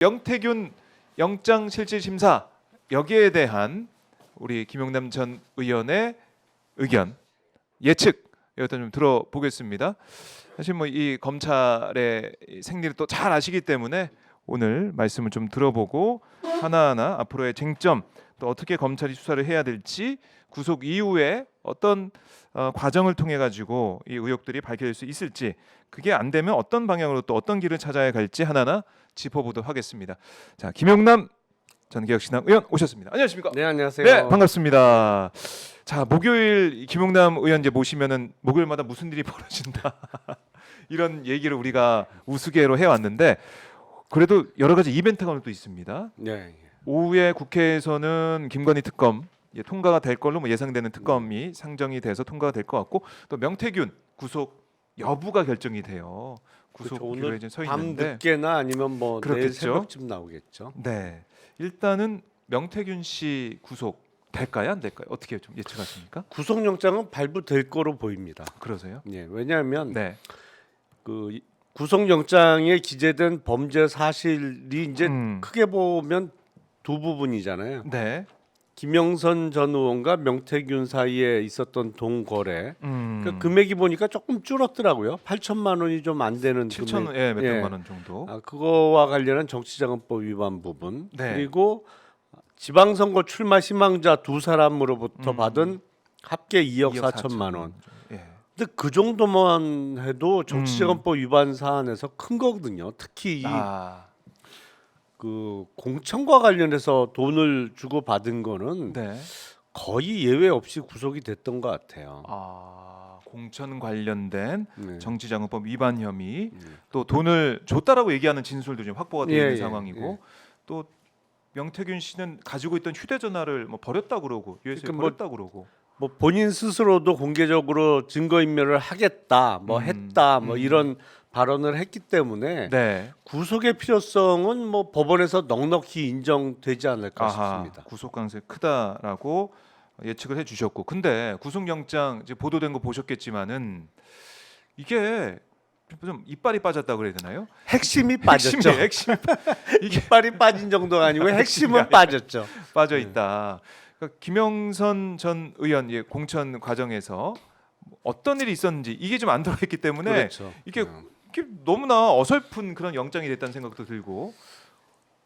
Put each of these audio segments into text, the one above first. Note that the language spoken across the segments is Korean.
명태균 영장실질심사 여기에 대한 우리 김용남 전 의원의 의견 예측 일단 좀 들어보겠습니다. 사실 뭐 이 검찰의 생리를 또 잘 아시기 때문에 오늘 말씀을 좀 들어보고 하나하나 앞으로의 쟁점 또 어떻게 검찰이 수사를 해야 될지 구속 이후에 어떤 과정을 통해 가지고 이 의혹들이 밝혀질 수 있을지 그게 안 되면 어떤 방향으로 또 어떤 길을 찾아야 갈지 하나하나 짚어보도록 하겠습니다. 자, 김용남 전 개혁신당 의원 오셨습니다. 안녕하십니까? 네, 안녕하세요. 네, 반갑습니다. 자, 목요일 김용남 의원 이제 모시면은 목요일마다 무슨 일이 벌어진다 이런 얘기를 우리가 우스개로 해왔는데 그래도 여러 가지 이벤트가 오늘 또 있습니다. 네. 오후에 국회에서는 김건희 특검 통과가 될 걸로 뭐 예상되는 특검이 상정이 돼서 통과가 될 것 같고 또 명태균 구속 여부가 결정이 돼요. 구속기로에 오늘 이제 서 밤 있는데 늦게나 아니면 뭐 내일 그렇겠죠. 새벽쯤 나오겠죠. 네, 일단은 명태균 씨 구속 될까요, 안 될까요? 어떻게 좀 예측하십니까? 구속영장은 발부될 거로 보입니다. 그러세요? 예, 왜냐하면 네, 그 구속영장에 기재된 범죄 사실이 이제 크게 보면 두 부분이잖아요. 네, 김영선 전 의원과 명태균 사이에 있었던 동거래. 그 금액이 보니까 조금 줄었더라고요. 8천만 원이 좀 안 되는 7천 금액. 예, 몇백만 원 정도. 그거와 관련한 정치자금법 위반 부분 네. 그리고 지방선거 출마 희망자 두 사람으로부터 받은 합계 2억 4천만 원. 예. 근데 그 정도만 해도 정치자금법 위반 사안에서 큰 거거든요. 특히 그 공천과 관련해서 돈을 주고 받은 거는 네. 거의 예외 없이 구속이 됐던 것 같아요. 공천 관련된 네. 정치자금법 위반 혐의 또 돈을 줬다라고 얘기하는 진술도 지금 확보가 되어 있는 상황이고 또 명태균 씨는 가지고 있던 휴대전화를 뭐 버렸다 그러고 USB에 그러니까 버렸다 그러고 뭐 본인 스스로도 공개적으로 증거인멸을 하겠다, 뭐 했다, 뭐 이런 발언을 했기 때문에 네. 구속의 필요성은 뭐 법원에서 넉넉히 인정되지 않을까 싶습니다. 구속 가능성이 크다라고 예측을 해주셨고, 근데 구속영장 이제 보도된 거 보셨겠지만은 이게 좀 이빨이 빠졌다 그래야 되나요? 핵심이 빠졌죠. 핵심이 이게 이빨이 빠진 정도가 아니고 핵심은 빠졌죠. 빠져 있다. 그러니까 김영선 전 의원 공천 과정에서 어떤 일이 있었는지 이게 좀 안 들어있기 때문에 그렇죠. 이게 너무나 어설픈 그런 영장이 됐다는 생각도 들고.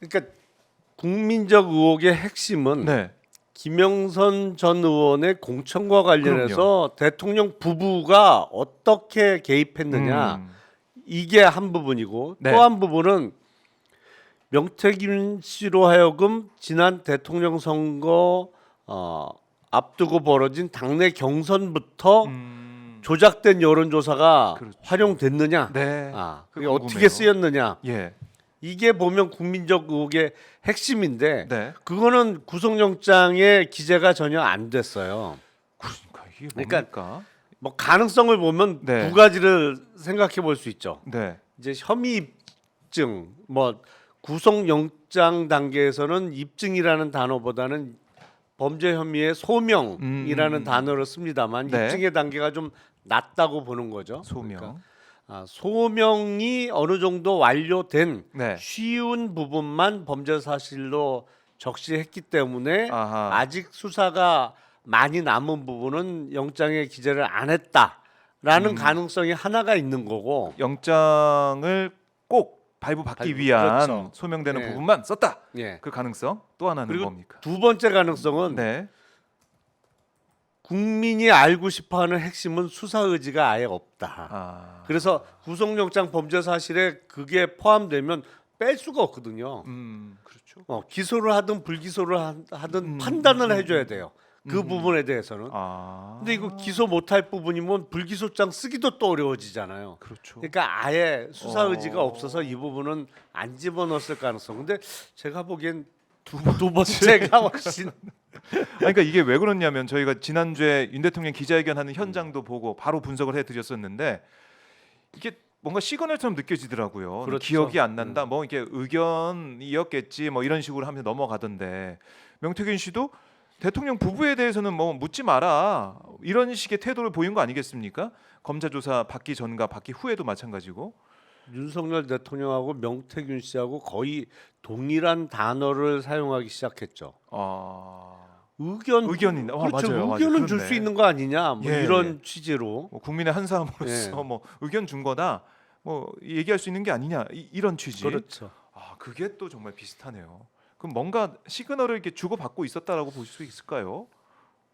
그러니까 국민적 의혹의 핵심은 네. 김영선 전 의원의 공천과 관련해서 대통령 부부가 어떻게 개입했느냐 이게 한 부분이고 네. 또 한 부분은 명태균 씨로 하여금 지난 대통령 선거 앞두고 벌어진 당내 경선부터 조작된 여론조사가 그렇죠. 활용됐느냐, 네. 그게 어떻게 쓰였느냐, 예. 이게 보면 국민적 의혹의 핵심인데 네. 그거는 구속영장에 기재가 전혀 안 됐어요. 그러니까 이게 그러니까 뭡니까? 뭐 가능성을 보면 네. 두 가지를 생각해 볼 수 있죠. 네. 이제 혐의 입증, 뭐 구속영장 단계에서는 입증이라는 단어보다는 범죄 혐의의 소명이라는 단어를 씁니다만 네. 입증의 단계가 좀 낮다고 보는 거죠. 소명. 그러니까, 소명이 어느 정도 완료된 네. 쉬운 부분만 범죄 사실로 적시했기 때문에 아하. 아직 수사가 많이 남은 부분은 영장에 기재를 안 했다라는 가능성이 하나가 있는 거고 영장을 꼭 발부받기 위한 그렇죠. 소명되는 네. 부분만 썼다. 예. 그 가능성 또 하나는 그리고 뭡니까? 두 번째 가능성은 네. 국민이 알고 싶어하는 핵심은 수사 의지가 아예 없다. 그래서 구속영장 범죄 사실에 그게 포함되면 뺄 수가 없거든요. 그렇죠. 기소를 하든 불기소를 하든 판단을 해줘야 돼요. 그 부분에 대해서는. 근데 이거 기소 못할 부분이면 불기소장 쓰기도 또 어려워지잖아요. 그렇죠. 그러니까 아예 수사 의지가 없어서 이 부분은 안 집어넣었을 가능성. 근데 제가 보기엔 두 번째가 훨씬 그러니까 이게 왜 그러냐면 저희가 지난주에 윤 대통령 기자회견하는 현장도 보고 바로 분석을 해드렸었는데 이게 뭔가 시그널처럼 느껴지더라고요. 그렇죠. 기억이 안 난다. 뭐 이게 의견이었겠지. 뭐 이런 식으로 하면서 넘어가던데 명태균 씨도 대통령 부부에 대해서는 뭐 묻지 마라 이런 식의 태도를 보인 거 아니겠습니까? 검사 조사 받기 전과 받기 후에도 마찬가지고 윤석열 대통령하고 명태균 씨하고 거의 동일한 단어를 사용하기 시작했죠. 의견, 의견이 그렇죠. 맞아요. 의견은 줄 그렇네. 수 있는 거 아니냐, 뭐 예, 이런 예. 취지로. 뭐 국민의 한 사람으로서 예. 뭐 의견 준 거다. 뭐 얘기할 수 있는 게 아니냐 이런 취지. 그렇죠. 그게 또 정말 비슷하네요. 그럼 뭔가 시그널을 이렇게 주고 받고 있었다라고 볼 수 있을까요?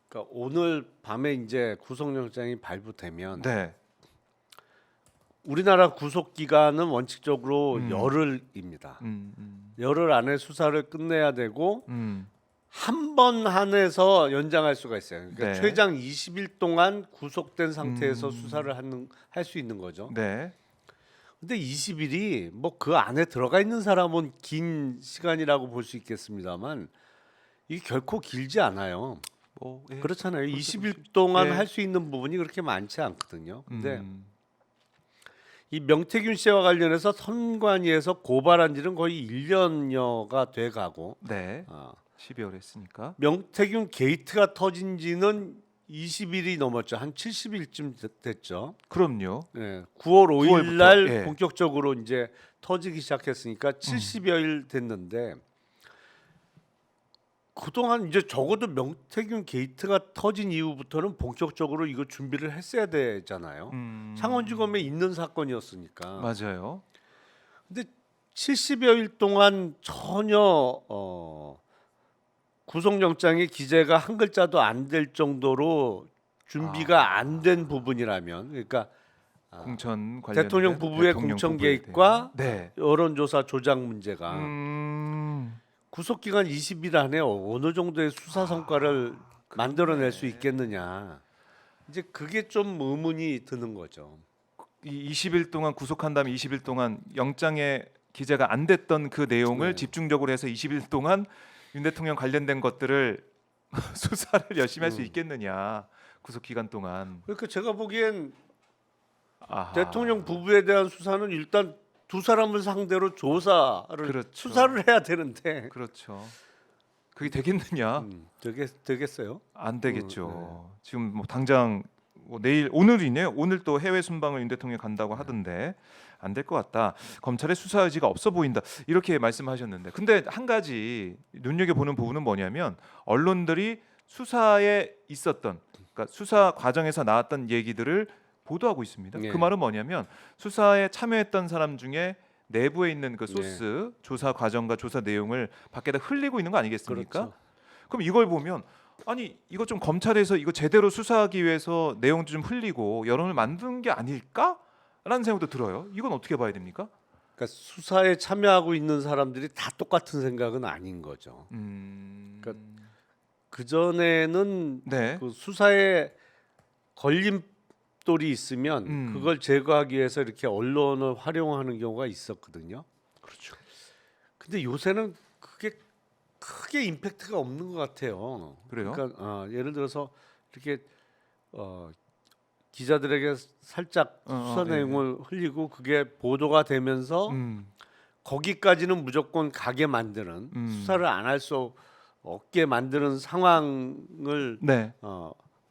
그러니까 오늘 밤에 이제 구속영장이 발부되면 네. 우리나라 구속 기간은 원칙적으로 열흘입니다. 열흘 안에 수사를 끝내야 되고 한 번 한해서 연장할 수가 있어요. 그러니까 네. 최장 20일 동안 구속된 상태에서 수사를 할 수 있는 거죠. 네. 근데 20일이 뭐 그 안에 들어가 있는 사람은 긴 시간이라고 볼 수 있겠습니다만 이게 결코 길지 않아요. 뭐 예. 그렇잖아요. 그렇죠, 20일 동안 예. 할 수 있는 부분이 그렇게 많지 않거든요. 근데 이 명태균 씨와 관련해서 선관위에서 고발한 지는 거의 1년여가 돼 가고 네. 12월에 했으니까. 명태균 게이트가 터진 지는 20일이 넘었죠. 한 70일쯤 됐죠. 그럼요. 네, 9월 5일 9월부터, 날 예. 본격적으로 이제 터지기 시작했으니까 70여일 됐는데 그동안 이제 적어도 명태균 게이트가 터진 이후부터는 본격적으로 이거 준비를 했어야 되잖아요. 창원지검에 있는 사건이었으니까. 맞아요. 근데 70여일 동안 전혀 구속영장의 기재가 한 글자도 안 될 정도로 준비가 안 된 부분이라면, 그러니까 공천 관련 대통령 부부의 공천 개입과 네. 여론조사 조작 문제가 구속 기간 20일 안에 어느 정도의 수사 성과를 만들어낼 수 있겠느냐. 이제 그게 좀 의문이 드는 거죠. 이 20일 동안 구속한 다음에 20일 동안 영장에 기재가 안 됐던 그 내용을 네. 집중적으로 해서 20일 동안 윤 대통령 관련된 것들을 수사를 열심히 할 수 있겠느냐. 구속 기간 동안. 그러니까 제가 보기엔 아하. 대통령 부부에 대한 수사는 일단 두 사람을 상대로 조사를 그렇죠. 수사를 해야 되는데 그렇죠. 그게 되겠느냐? 되겠어요? 안 되겠죠. 지금 뭐 당장 뭐 내일 오늘이네요. 오늘 또 해외 순방을 윤 대통령이 간다고 하던데 안 될 것 같다. 검찰의 수사 의지가 없어 보인다. 이렇게 말씀하셨는데, 근데 한 가지 눈여겨 보는 부분은 뭐냐면 언론들이 수사에 있었던, 그러니까 수사 과정에서 나왔던 얘기들을 보도하고 있습니다. 네. 그 말은 뭐냐면 수사에 참여했던 사람 중에 내부에 있는 그 소스 조사 과정과 조사 내용을 밖에다 흘리고 있는 거 아니겠습니까? 그렇죠. 그럼 이걸 보면 아니 이거 좀 검찰에서 이거 제대로 수사하기 위해서 내용도 좀 흘리고 여론을 만든 게 아닐까라는 생각도 들어요. 이건 어떻게 봐야 됩니까? 그러니까 수사에 참여하고 있는 사람들이 다 똑같은 생각은 아닌 거죠. 그러니까 그 전에는 네. 그 수사에 걸림돌이 있으면 그걸 제거하기 위해서 이렇게 언론을 활용하는 경우가 있었거든요. 그렇죠. 근데 요새는 그게 크게 임팩트가 없는 것 같아요. 그래요? 그러니까 예를 들어서 이렇게 기자들에게 살짝 수사 내용을 흘리고 그게 보도가 되면서 거기까지는 무조건 가게 만드는 수사를 안 할 수 없게 만드는 상황을 네.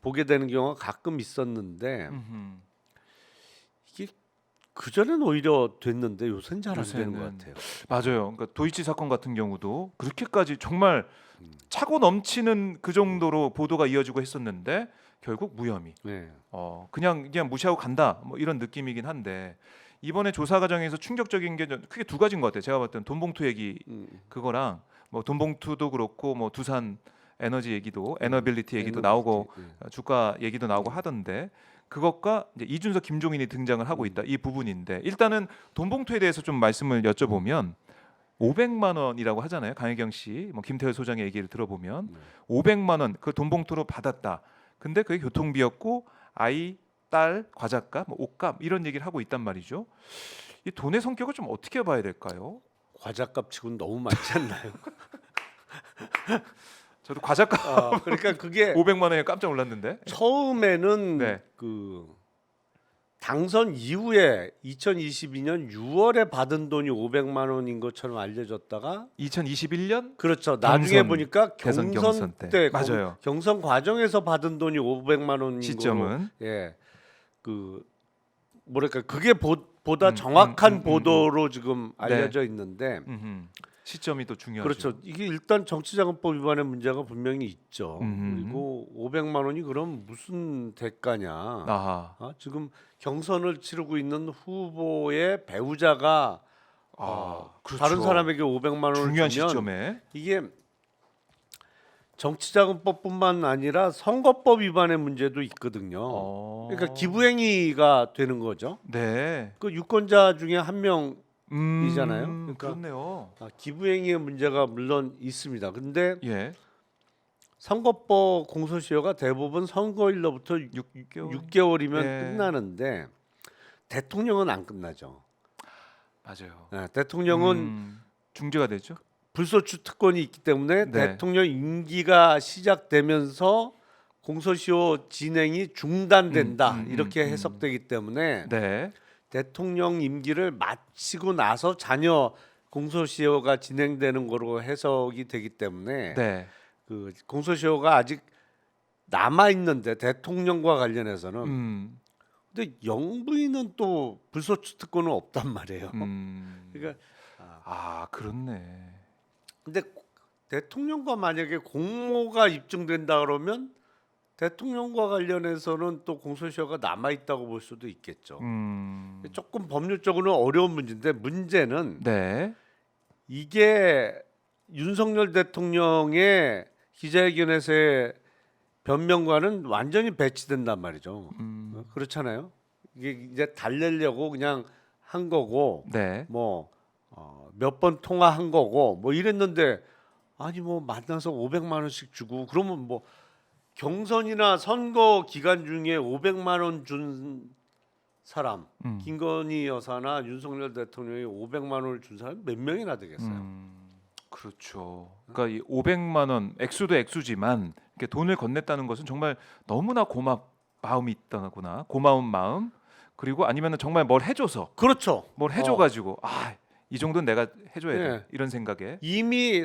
보게 되는 경우가 가끔 있었는데 이게 그 전엔 오히려 됐는데 요새는 잘 안 되는 것 같아요. 맞아요. 그러니까 도이치 사건 같은 경우도 그렇게까지 정말 차고 넘치는 그 정도로 보도가 이어지고 했었는데 결국 무혐의. 네. 그냥 무시하고 간다. 뭐 이런 느낌이긴 한데 이번에 조사 과정에서 충격적인 게 크게 두 가지인 것 같아요. 제가 봤을 땐 돈봉투 얘기 그거랑 뭐 돈봉투도 그렇고 뭐 두산 에너지 얘기도 에너빌리티 얘기도 나오고 주가 얘기도 나오고 하던데 그것과 이제 이준석 김종인이 등장을 하고 있다. 이 부분인데 일단은 돈봉투에 대해서 좀 말씀을 여쭤보면 500만 원이라고 하잖아요. 강혜경 씨, 뭐 김태열 소장의 얘기를 들어보면 500만 원 그 돈봉투로 받았다. 근데 그게 교통비였고 아이, 딸, 과자값, 뭐 옷값 이런 얘기를 하고 있단 말이죠. 이 돈의 성격을 좀 어떻게 봐야 될까요? 과자값 치고는 너무 많지 않나요? 저도 과자값 그러니까 그게 500만 원에 깜짝 놀랐는데. 처음에는 네. 그 당선 이후에 2022년 6월에 받은 돈이 500만 원인 것처럼 알려졌다가 2021년 그렇죠. 나중에 보니까 대선 경선 때 맞아요. 경선 과정에서 받은 돈이 500만 원인 시점은 거로 그 뭐랄까 그게 보다 정확한 음. 보도로 지금 네. 알려져 있는데 시점이 또 중요하죠. 그렇죠. 이게 일단 정치자금법 위반의 문제가 분명히 있죠. 음흠. 그리고 500만 원이 그럼 무슨 대가냐? 아하. 지금 경선을 치르고 있는 후보의 배우자가 그렇죠. 다른 사람에게 500만 원을 중요한 주면 시점에 이게 정치자금법뿐만 아니라 선거법 위반의 문제도 있거든요. 그러니까 기부행위가 되는 거죠. 네. 그 유권자 중에 한 명이잖아요. 그러니까 그렇네요. 기부행위의 문제가 물론 있습니다. 근데 예. 선거법 공소시효가 대부분 선거일로부터 6개월이면 예. 끝나는데 대통령은 안 끝나죠. 맞아요. 네, 대통령은 중재가 되죠. 불소추 특권이 있기 때문에 네. 대통령 임기가 시작되면서 공소시효 진행이 중단된다 이렇게 해석되기 때문에 네. 대통령 임기를 마치고 나서 자녀 공소시효가 진행되는 거로 해석이 되기 때문에 네. 그 공소시효가 아직 남아 있는데 대통령과 관련해서는 근데 영부인은 또 불소추 특권은 없단 말이에요. 그러니까 그렇네. 근데 대통령과 만약에 공모가 입증된다 그러면 대통령과 관련해서는 또 공소시효가 남아 있다고 볼 수도 있겠죠. 조금 법률적으로는 어려운 문제인데 문제는 네. 이게 윤석열 대통령의 기자회견에서의 변명과는 완전히 배치된단 말이죠. 그렇잖아요. 이게 이제 달래려고 그냥 한 거고 네. 뭐 몇 번 통화한 거고 뭐 이랬는데 아니 뭐 만나서 500만 원씩 주고 그러면 뭐 경선이나 선거 기간 중에 500만 원 준 사람 김건희 여사나 윤석열 대통령이 500만 원을 준 사람 몇 명이나 되겠어요. 그렇죠. 그러니까 이 500만 원 액수도 액수지만 이렇게 돈을 건넸다는 것은 정말 너무나 마음이 있다거나 고마운 마음 그리고 아니면은 정말 뭘 해줘서 그렇죠. 뭘 해줘가지고 이 정도는 내가 해줘야 돼 네. 이런 생각에 이미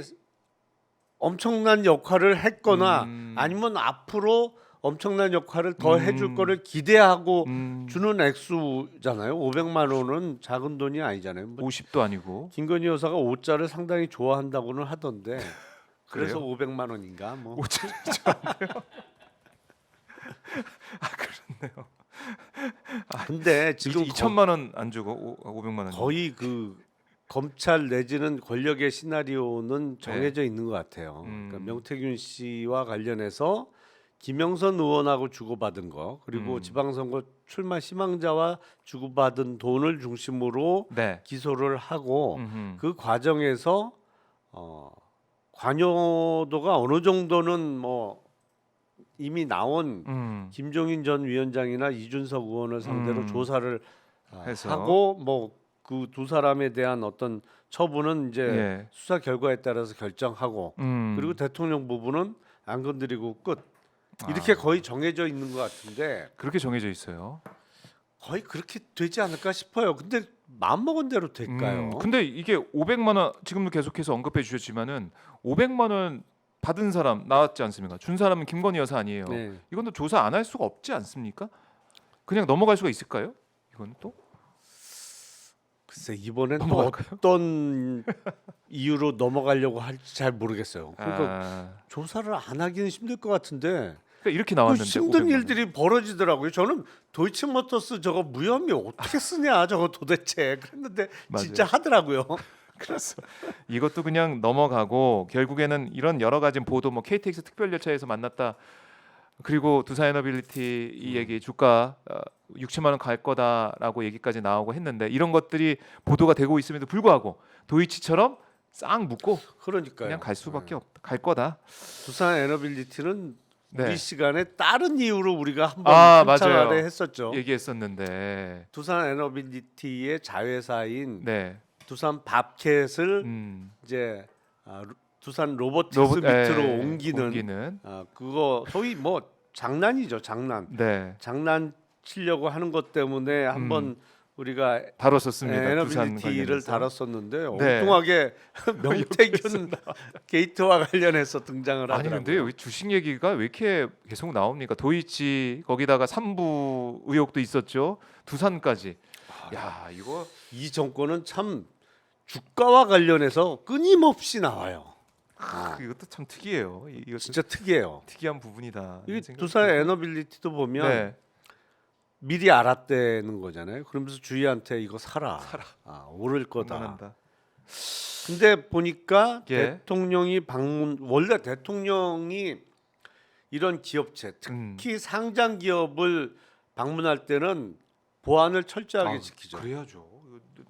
엄청난 역할을 했거나 아니면 앞으로 엄청난 역할을 더 해줄 거를 기대하고 주는 액수잖아요. 500만 원은 작은 돈이 아니잖아요. 뭐 50도 아니고 김건희 여사가 5자를 상당히 좋아한다고는 하던데 그래서 그래요? 500만 원인가 뭐. 5천 그렇네요. 근데 지금 2천만 원 안 주고 500만 원 거의 그 검찰 내지는 권력의 시나리오는 정해져 있는 것 같아요. 그러니까 명태균 씨와 관련해서 김영선 의원하고 주고받은 거 그리고 지방선거 출마 희망자와 주고받은 돈을 중심으로 네. 기소를 하고 그 과정에서 관여도가 어느 정도는 뭐 이미 나온 김종인 전 위원장이나 이준석 의원을 상대로 조사를 해서. 하고 뭐 그 두 사람에 대한 어떤 처분은 이제 예. 수사 결과에 따라서 결정하고 그리고 대통령 부분은 안 건드리고 끝 이렇게 거의 정해져 있는 것 같은데 그렇게 정해져 있어요. 거의 그렇게 되지 않을까 싶어요. 근데 마음 먹은 대로 될까요? 근데 이게 500만 원 지금도 계속해서 언급해 주셨지만은 500만 원 받은 사람 나왔지 않습니까? 준 사람은 김건희 여사 아니에요. 네. 이건 또 조사 안 할 수가 없지 않습니까? 그냥 넘어갈 수가 있을까요? 이건 또 글쎄 이번엔 또 넘어갈까요? 어떤 이유로 넘어가려고 할지 잘 모르겠어요. 그러니까 조사를 안 하기는 힘들 것 같은데 그러니까 이렇게 나왔는데 힘든 500만 원. 일들이 벌어지더라고요. 저는 도이치모터스 저거 무혐의 어떻게 쓰냐 저거 도대체 그랬는데 맞아요. 진짜 하더라고요. 그래서 이것도 그냥 넘어가고 결국에는 이런 여러 가지 보도 뭐 KTX 특별 열차에서 만났다. 그리고 두산에너빌리티 이 얘기 주가 6천만 원 갈 거다라고 얘기까지 나오고 했는데 이런 것들이 보도가 되고 있음에도 불구하고 도이치처럼 싹 묶고 그러니까요. 그냥 갈 수밖에 없다. 갈 거다. 두산 에너빌리티는 네. 우리 시간에 다른 이유로 우리가 한번 한참 맞아요. 아래 했었죠. 얘기했었는데 두산 에너빌리티의 자회사인 네. 두산 밥캣을 이제 두산 로보틱스 밑으로 옮기는 그거 소위 뭐 장난이죠, 장난. 네. 장난치려고 하는 것 때문에 한번 우리가 다뤘었습니다. 에너빌리티를 다뤘었는데 네. 엉뚱하게 명태균 게이트와 관련해서 등장을 아니 하더라고요. 근데 여기 주식 얘기가 왜 이렇게 계속 나옵니까? 도이치 거기다가 3부 의혹도 있었죠. 두산까지. 야, 이거 이 정권은 참 주가와 관련해서 끊임없이 나와요. 이것도 참 특이해요. 이거 진짜 특이해요. 특이한 부분이다. 이 생각이 두산의 들고. 에너빌리티도 보면 네. 미리 알았다는 거잖아요. 그러면서 주위한테 이거 사라. 오를 거다. 응원한다. 근데 보니까 예. 대통령이 방문 원래 대통령이 이런 기업체 특히 상장 기업을 방문할 때는 보안을 철저하게 지키죠. 그래야죠.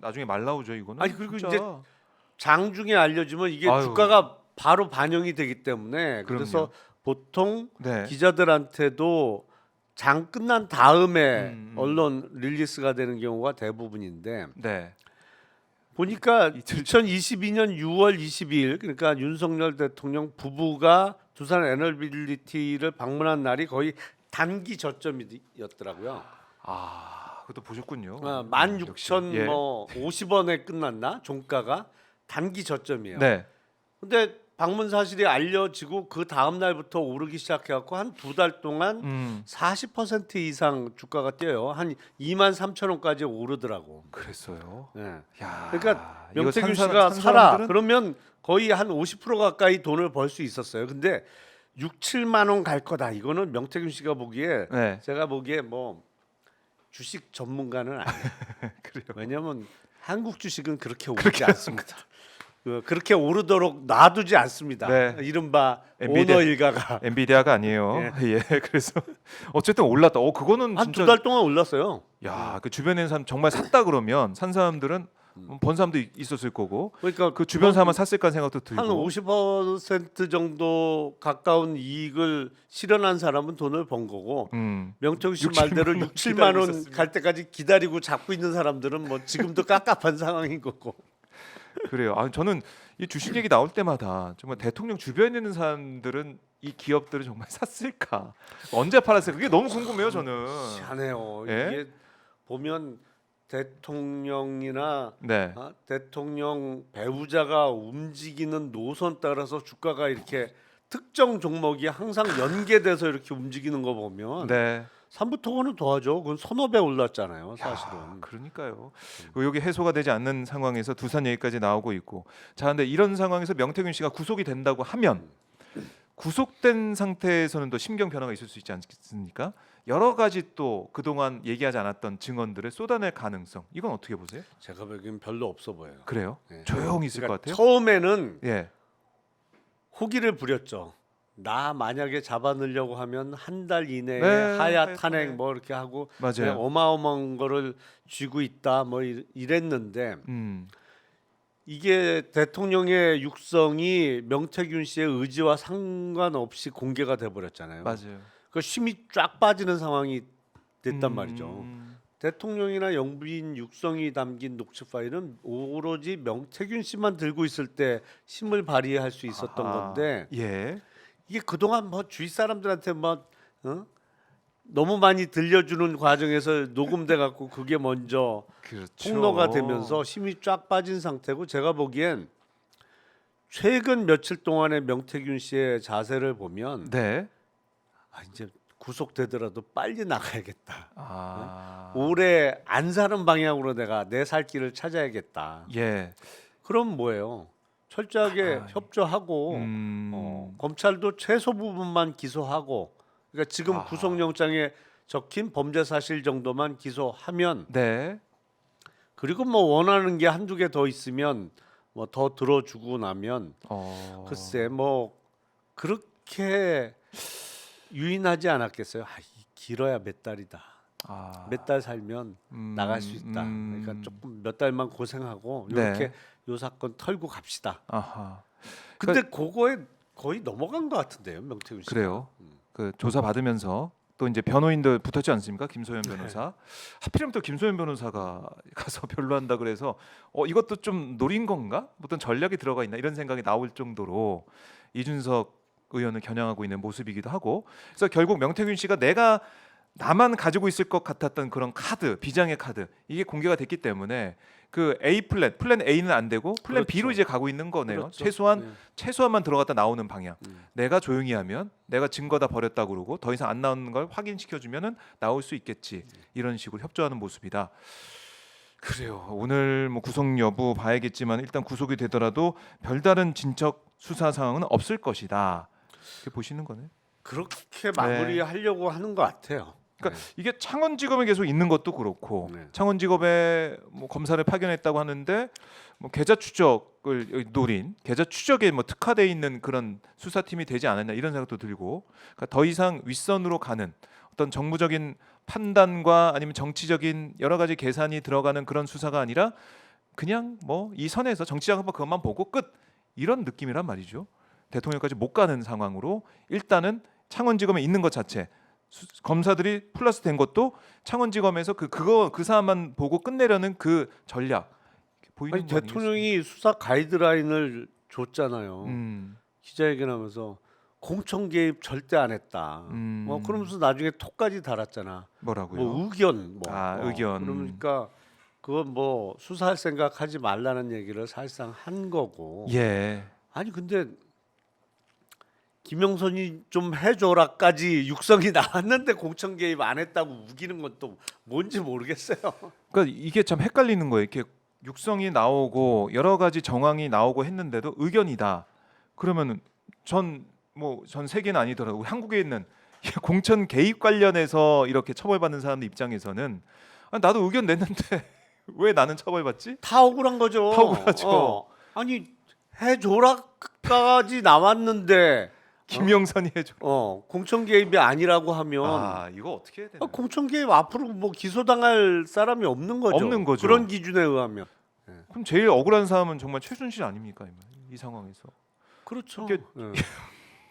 나중에 말 나오죠, 이거는. 아니, 그리고 진짜. 이제 장중에 알려주면 이게 아유. 주가가 바로 반영이 되기 때문에 그래서 그럼요. 보통 네. 기자들한테도 장 끝난 다음에 음. 언론 릴리스가 되는 경우가 대부분인데 네. 보니까 이틀 2022년 6월 22일 그러니까 윤석열 대통령 부부가 두산 에너빌리티를 방문한 날이 거의 단기 저점이었더라고요. 그것도 보셨군요. 16,000 예. 뭐 50원에 끝났나 종가가 단기 저점이에요. 네. 근데 방문 사실이 알려지고 그 다음 날부터 오르기 시작해갖고 한 2달 동안 40% 이상 주가가 뛰어요. 한 23,000원까지 오르더라고. 그랬어요. 네. 야. 그러니까 이거 명태균 산 씨가 산 사라 사람들은- 그러면 거의 한 50% 가까이 돈을 벌 수 있었어요. 근데 6, 7만 원 갈 거다. 이거는 명태균 씨가 보기에 네. 제가 보기에 뭐 주식 전문가는 아니에요. 그래요. 왜냐하면 한국 주식은 그렇게 오르지 않습니다. 그렇게 오르도록 놔두지 않습니다. 네. 이른바 엔비디아- 오너 일가가 엔비디아가 아니에요. 예. 그래서 어쨌든 올랐다. 그거는 한 진짜 2달 동안 올랐어요. 야, 그 주변에 있는 사람 정말 샀다 그러면 산 사람들은 번 사람도 있었을 거고 그러니까 그 주변 사람만 샀을까 생각도 들고. 한 50% 정도 가까운 이익을 실현한 사람은 돈을 번 거고 명태균 씨 6, 말대로 7만 원 6, 7만 원 기다리고 갈 때까지 기다리고 잡고 있는 사람들은 뭐 지금도 깝깝한 상황인 거고. 그래요. 저는 이 주식 얘기 나올 때마다 정말 대통령 주변에 있는 사람들은 이 기업들을 정말 샀을까? 언제 팔았을까? 그게 너무 궁금해요, 저는. 희한해요. 예? 이게 보면 대통령이나 네. 대통령 배우자가 움직이는 노선 따라서 주가가 이렇게 특정 종목이 항상 연계돼서 이렇게 움직이는 거 보면 네. 삼부토건은 더하죠. 그건 서너 배 올랐잖아요, 사실은. 그러니까요. 여기 해소가 되지 않는 상황에서 두산 얘기까지 나오고 있고. 자, 근데 이런 상황에서 명태균 씨가 구속이 된다고 하면 구속된 상태에서는 또 심경 변화가 있을 수 있지 않습니까? 여러 가지 또 그동안 얘기하지 않았던 증언들을 쏟아낼 가능성. 이건 어떻게 보세요? 제가 보기엔 별로 없어 보여요. 그래요? 네. 조용히 있을 그러니까 것 같아요. 처음에는 예. 호기를 부렸죠. 나 만약에 잡아넣으려고 하면 한 달 이내에 네, 하야 하야 탄핵 탄핵. 뭐 이렇게 하고 맞아요. 어마어마한 거를 쥐고 있다 뭐 이랬는데 음. 이게 대통령의 육성이 명태균 씨의 의지와 상관없이 공개가 돼 버렸잖아요. 맞아요. 그 힘이 쫙 빠지는 상황이 됐단 말이죠. 음. 대통령이나 영부인 육성이 담긴 녹취 파일은 오로지 명태균 씨만 들고 있을 때 힘을 발휘할 수 있었던 아하. 건데 예. 이게 그동안 뭐 주위 사람들한테 뭐 너무 많이 들려주는 과정에서 녹음돼 갖고 그게 먼저 그렇죠. 통로가 되면서 힘이 쫙 빠진 상태고 제가 보기엔 최근 며칠 동안의 명태균 씨의 자세를 보면 네. 이제 구속되더라도 빨리 나가야겠다. 올해 오래 안 사는 방향으로 내가 내 살 길을 찾아야겠다. 예. 그럼 뭐예요? 철저하게 협조하고 검찰도 최소 부분만 기소하고 그러니까 지금 구속영장에 적힌 범죄 사실 정도만 기소하면 네. 그리고 뭐 원하는 게 한두 개 더 있으면 뭐 더 들어주고 나면 글쎄 뭐 그렇게 유인하지 않았겠어요. 길어야 몇 달이다. 몇 달 살면 나갈 수 있다. 그러니까 조금 몇 달만 고생하고 이렇게 요 사건 털고 갑시다. 아하. 근데 그거에 거의 넘어간 것 같은데요, 명태균 씨. 그래요. 그 조사 받으면서 또 이제 변호인들 붙었지 않습니까? 김소연 변호사. 하필이면 또 김소연 변호사가 가서 변로한다 그래서 이것도 좀 노린 건가? 어떤 전략이 들어가 있나 이런 생각이 나올 정도로 이준석 의원을 겨냥하고 있는 모습이기도 하고. 그래서 결국 명태균 씨가 내가 나만 가지고 있을 것 같았던 그런 카드, 비장의 카드 이게 공개가 됐기 때문에 그 플랜 A는 안 되고 플랜 그렇죠. B로 이제 가고 있는 거네요. 그렇죠. 최소한만 들어갔다 나오는 방향. 내가 조용히 하면 내가 증거 다 버렸다 그러고 더 이상 안 나오는 걸 확인시켜 주면은 나올 수 있겠지. 이런 식으로 협조하는 모습이다. 그래요. 오늘 뭐 구속 여부 봐야겠지만 일단 구속이 되더라도 별다른 진척 수사 상황은 없을 것이다. 이렇게 보시는 거네. 그렇게 마무리하려고 하는 것 같아요. 그러니까 이게 창원지검에 계속 있는 것도 그렇고 네. 창원지검에 뭐 검사를 파견했다고 하는데 뭐 계좌 추적을 노린 계좌 추적에 뭐 특화돼 있는 그런 수사팀이 되지 않았나 이런 생각도 들고 그러니까 더 이상 윗선으로 가는 어떤 정무적인 판단과 아니면 정치적인 여러 가지 계산이 들어가는 그런 수사가 아니라 그냥 뭐 이 선에서 정치적 한번 그것만 보고 끝 이런 느낌이란 말이죠. 대통령까지 못 가는 상황으로 일단은 창원지검에 있는 것 자체 검사들이 플러스 된 것도 창원지검에서 그 사안만 보고 끝내려는 그 전략 보이는 아니 거 대통령이 수사 가이드라인을 줬잖아요. 아니겠습니까? 기자회견하면서 공천 개입 절대 안 했다. 뭐 그러면서 나중에 톡까지 달았잖아. 뭐라고요? 뭐 의견 뭐. 의견. 그러니까 그건 뭐 수사할 생각하지 말라는 얘기를 사실상 한 거고. 예. 아니 근데 김영선이 좀 해줘라까지 육성이 나왔는데 공천 개입 안 했다고 우기는 건 또 뭔지 모르겠어요. 그러니까 이게 참 헷갈리는 거예요. 이렇게 육성이 나오고 여러 가지 정황이 나오고 했는데도 의견이다. 그러면은 전 세계는 아니더라도 한국에 있는 공천 개입 관련해서 이렇게 처벌받는 사람들 입장에서는 나도 의견 냈는데 왜 나는 처벌받지? 다 억울한 거죠. 다 억울하죠. 아니 해줘라까지 나왔는데 김영선이 해줘. 공천 개입이 아니라고 하면 이거 어떻게 해야 되나? 공천 개입 앞으로 뭐 기소당할 사람이 없는 거죠. 없는 거죠. 그런 기준에 의하면. 그럼 제일 억울한 사람은 정말 최순실 아닙니까? 이 상황에서 그렇죠. 이게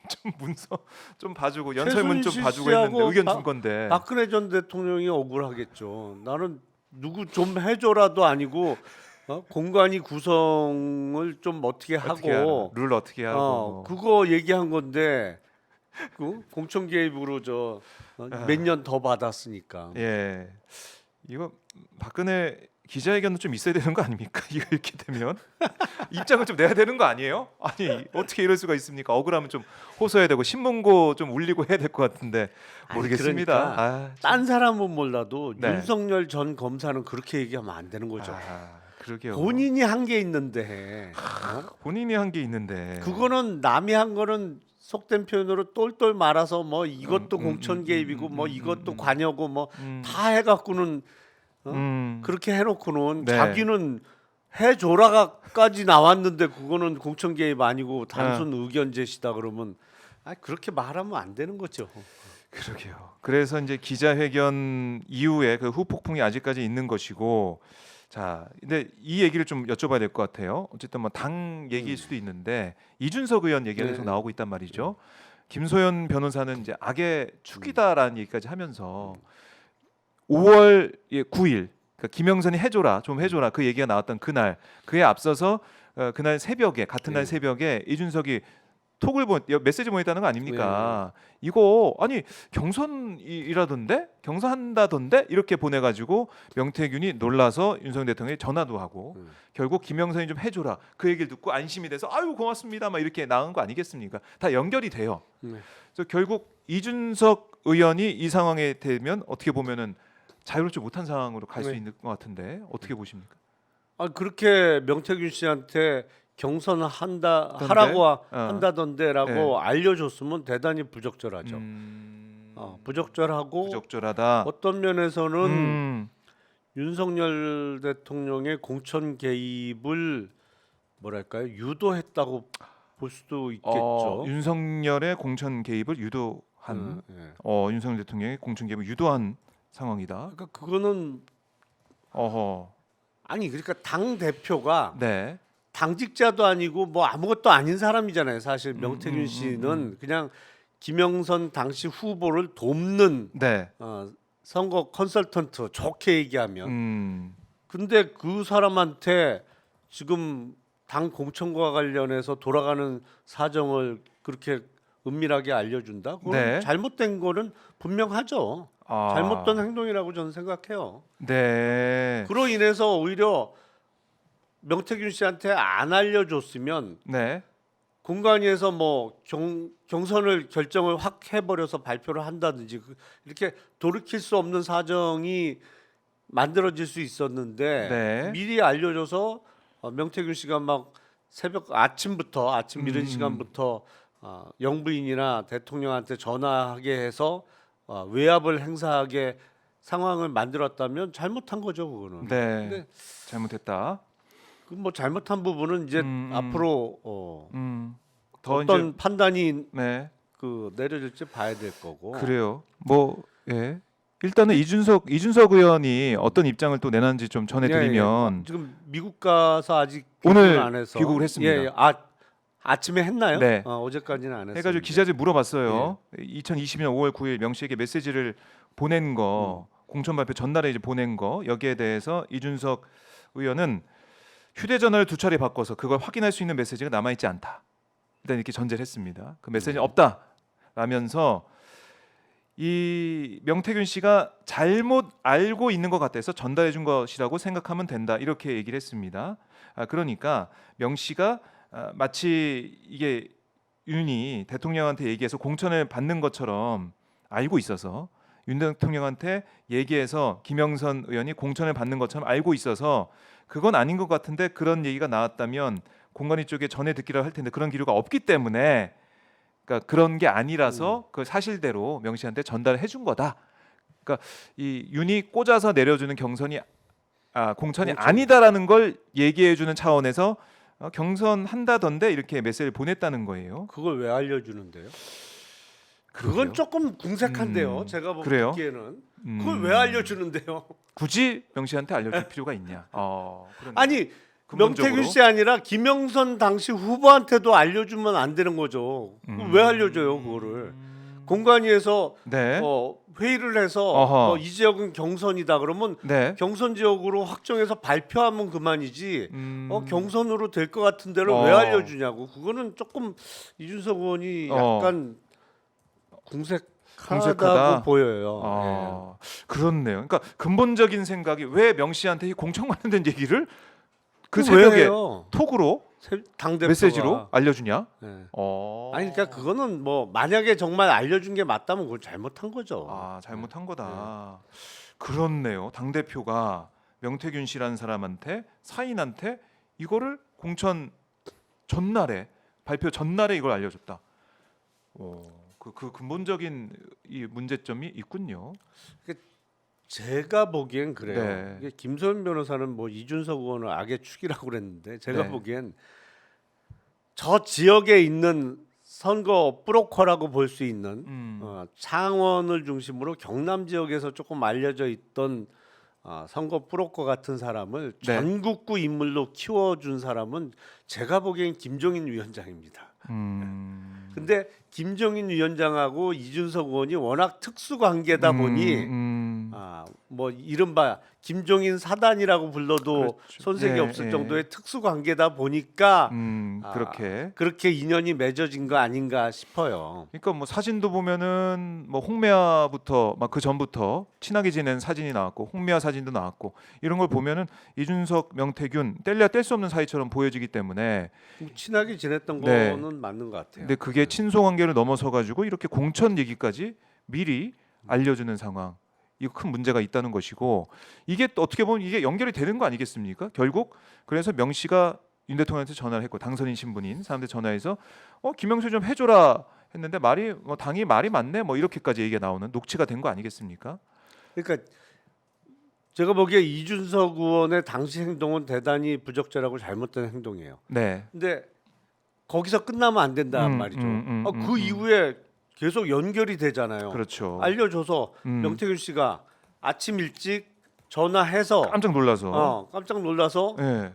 좀 문서 좀 봐주고 연설문 좀 최순실 봐주고 씨하고 했는데 의견 준 건데. 박근혜 전 대통령이 억울하겠죠. 나는 누구 좀 해줘라도 아니고 공관위 구성을 좀 어떻게 하고 룰 어떻게 하고 그거 얘기한 건데 그 공천 개입으로 몇 년 더 받았으니까. 예, 이거 박근혜 기자회견도 좀 있어야 되는 거 아닙니까? 이거 이렇게 되면 입장을 좀 내야 되는 거 아니에요? 아니 어떻게 이럴 수가 있습니까? 억울하면 좀 호소해야 되고 신문고 좀 울리고 해야 될 것 같은데 모르겠습니다. 그러니까 딴 사람은 몰라도 네. 윤석열 전 검사는 그렇게 얘기하면 안 되는 거죠. 그러게요. 본인이 한 게 있는데 본인이 한 게 있는데 그거는 남이 한 거는 속된 표현으로 똘똘 말아서 뭐 이것도 공천 개입이고 뭐 이것도 관여고 뭐 다 해갖고는 그렇게 해놓고는 네. 자기는 해줘라까지 나왔는데 그거는 공천 개입 아니고 단순 의견 제시다 그러면 그렇게 말하면 안 되는 거죠. 그러게요. 그래서 이제 기자회견 이후에 그 후폭풍이 아직까지 있는 것이고, 자, 근데 이 얘기를 좀 여쭤봐야 될 것 같아요. 어쨌든 뭐 당 얘기일 수도 있는데 이준석 의원 얘기가 계속 나오고 있단 말이죠. 김소연 변호사는 이제 악의 축이다라는 얘기까지 하면서 5월 9일 그러니까 김영선이 좀 해줘라 그 얘기가 나왔던 그날 그에 앞서서 그날 새벽에 같은 날 새벽에 이준석이 메시지 보냈다는 거 아닙니까? 이거 아니 경선이라던데 경선한다던데 이렇게 보내가지고 명태균이 놀라서 윤석열 대통령이 전화도 하고 결국 김영선이 좀 해줘라 그 얘기를 듣고 안심이 돼서 아유 고맙습니다 막 이렇게 나온 거 아니겠습니까? 다 연결이 돼요. 그래서 결국 이준석 의원이 이 상황에 되면 어떻게 보면은 자유롭지 못한 상황으로 갈 수 있는 것 같은데 어떻게 보십니까? 그렇게 명태균 씨한테 경선을 한다던데라고 알려줬으면 대단히 부적절하죠. 부적절하고 부적절하다. 어떤 면에서는 윤석열 대통령의 공천 개입을 뭐랄까요 유도했다고 볼 수도 있겠죠. 윤석열의 공천 개입을 유도한 윤석열 대통령의 공천 개입을 유도한 상황이다. 그러니까 그거는 그러니까 당 대표가 당직자도 아니고 뭐 아무것도 아닌 사람이잖아요. 사실 명태균 씨는 그냥 김영선 당시 후보를 돕는 선거 컨설턴트 좋게 얘기하면. 근데 그 사람한테 지금 당 공천과 관련해서 돌아가는 사정을 그렇게 은밀하게 알려준다? 그건 잘못된 거는 분명하죠. 잘못된 행동이라고 저는 생각해요. 그로 인해서 오히려 명태균 씨한테 안 알려줬으면 공관위에서 뭐 경선을 결정을 확 해버려서 발표를 한다든지 이렇게 돌이킬 수 없는 사정이 만들어질 수 있었는데 네. 미리 알려줘서 명태균 씨가 막 새벽 아침부터 아침 이른 시간부터 영부인이나 대통령한테 전화하게 해서 외압을 행사하게 상황을 만들었다면 잘못한 거죠, 그거는. 네. 근데 잘못했다. 그 뭐 잘못한 부분은 이제 앞으로 더 어떤 이제 판단이 네. 그 내려질지 봐야 될 거고. 그래요. 뭐 예. 일단은 이준석 의원이 어떤 입장을 또 내놨는지 좀 전해드리면 지금 미국 가서 아직 오늘 귀국을 안 해서 귀국을 했습니다. 예. 아침에 했나요? 네. 어제까지는 안 했어요. 해가지고 기자들 물어봤어요. 예. 2020년 5월 9일 명 씨에게 메시지를 보낸 거 공천 발표 전날에 이제 보낸 거 여기에 대해서 이준석 의원은 휴대전화를 2차례 바꿔서 그걸 확인할 수 있는 메시지가 남아있지 않다. 일단 이렇게 전제를 했습니다. 그 메시지는 없다라면서 이 명태균 씨가 잘못 알고 있는 것 같아서 전달해 준 것이라고 생각하면 된다. 이렇게 얘기를 했습니다. 그러니까 명 씨가 마치 이게 윤이 대통령한테 얘기해서 공천을 받는 것처럼 알고 있어서 윤 대통령한테 얘기해서 김영선 의원이 공천을 받는 것처럼 알고 있어서 그건 아닌 것 같은데 그런 얘기가 나왔다면 공관위 쪽에 전해 듣기를 할 텐데 그런 기류가 없기 때문에 그러니까 그런 게 아니라서 그 사실대로 명 씨한테 전달해 준 거다. 그러니까 이 윤이 꽂아서 내려주는 공천이 아니다라는 걸 얘기해 주는 차원에서 경선한다던데 이렇게 메시지를 보냈다는 거예요. 그걸 왜 알려주는데요? 그러게요. 그건 조금 궁색한데요. 제가 그래요? 보기에는 그걸 왜 알려주는데요? 굳이 명 씨한테 알려줄 필요가 있냐? 그러네요. 아니 근본적으로. 명태균 씨 아니라 김영선 당시 후보한테도 알려주면 안 되는 거죠. 그걸 왜 알려줘요 그거를? 공관위에서 네. 회의를 해서 어허. 이 지역은 경선이다 그러면 네. 경선 지역으로 확정해서 발표하면 그만이지. 경선으로 될 것 같은 데를 왜 어. 알려주냐고. 그거는 조금 이준석 의원이 약간 궁색하다고 보여요. 그렇네요. 그러니까 근본적인 생각이 왜 명 씨한테 이 공천 관련된 얘기를 그 왜 새벽에 해요? 톡으로 당대표가. 메시지로 알려주냐? 네. 아니 아니 그러니까 그거는 뭐 만약에 정말 알려준 게 맞다면 그건 잘못한 거죠. 잘못한 거다. 그렇네요. 당 대표가 명태균 씨라는 사람한테 사인한테 이거를 공천 전날에 발표 전날에 이걸 알려줬다. 그 근본적인 이 문제점이 있군요. 제가 보기엔 그래요. 네. 이게 김소연 변호사는 뭐 이준석 의원을 악의 축이라고 그랬는데 제가 네. 보기엔 저 지역에 있는 선거 브로커라고 볼 수 있는 창원을 중심으로 경남 지역에서 조금 알려져 있던 선거 브로커 같은 사람을 네. 전국구 인물로 키워준 사람은 제가 보기엔 김종인 위원장입니다. 근데 김종인 위원장하고 이준석 의원이 워낙 특수 관계다 보니 뭐 이른바 김종인 사단이라고 불러도 그렇죠. 손색이 예, 없을 예. 정도의 특수 관계다 보니까 그렇게 인연이 맺어진 거 아닌가 싶어요. 그러니까 뭐 사진도 보면은 뭐 홍매화부터 막 그 전부터 친하게 지낸 사진이 나왔고 홍매화 사진도 나왔고 이런 걸 보면은 이준석, 명태균 뗄래야 뗄 수 없는 사이처럼 보여지기 때문에 친하게 지냈던 네. 거는 맞는 것 같아요. 근데 그게 친소 관계를 넘어서 가지고 이렇게 공천 얘기까지 미리 알려주는 상황. 이거 큰 문제가 있다는 것이고 이게 또 어떻게 보면 이게 연결이 되는 거 아니겠습니까? 결국 그래서 명 씨가 윤 대통령한테 전화를 했고 당선인 신분인 사람들 전화해서 김영수 좀 해줘라 했는데 말이 당이 말이 많네 뭐 이렇게까지 얘기가 나오는 녹취가 된 거 아니겠습니까? 그러니까 제가 보기에 이준석 의원의 당시 행동은 대단히 부적절하고 잘못된 행동이에요. 네. 근데 거기서 끝나면 안 된단 말이죠. 그 이후에 계속 연결이 되잖아요. 그렇죠. 알려줘서 명태균 씨가 아침 일찍 전화해서 깜짝 놀라서 네.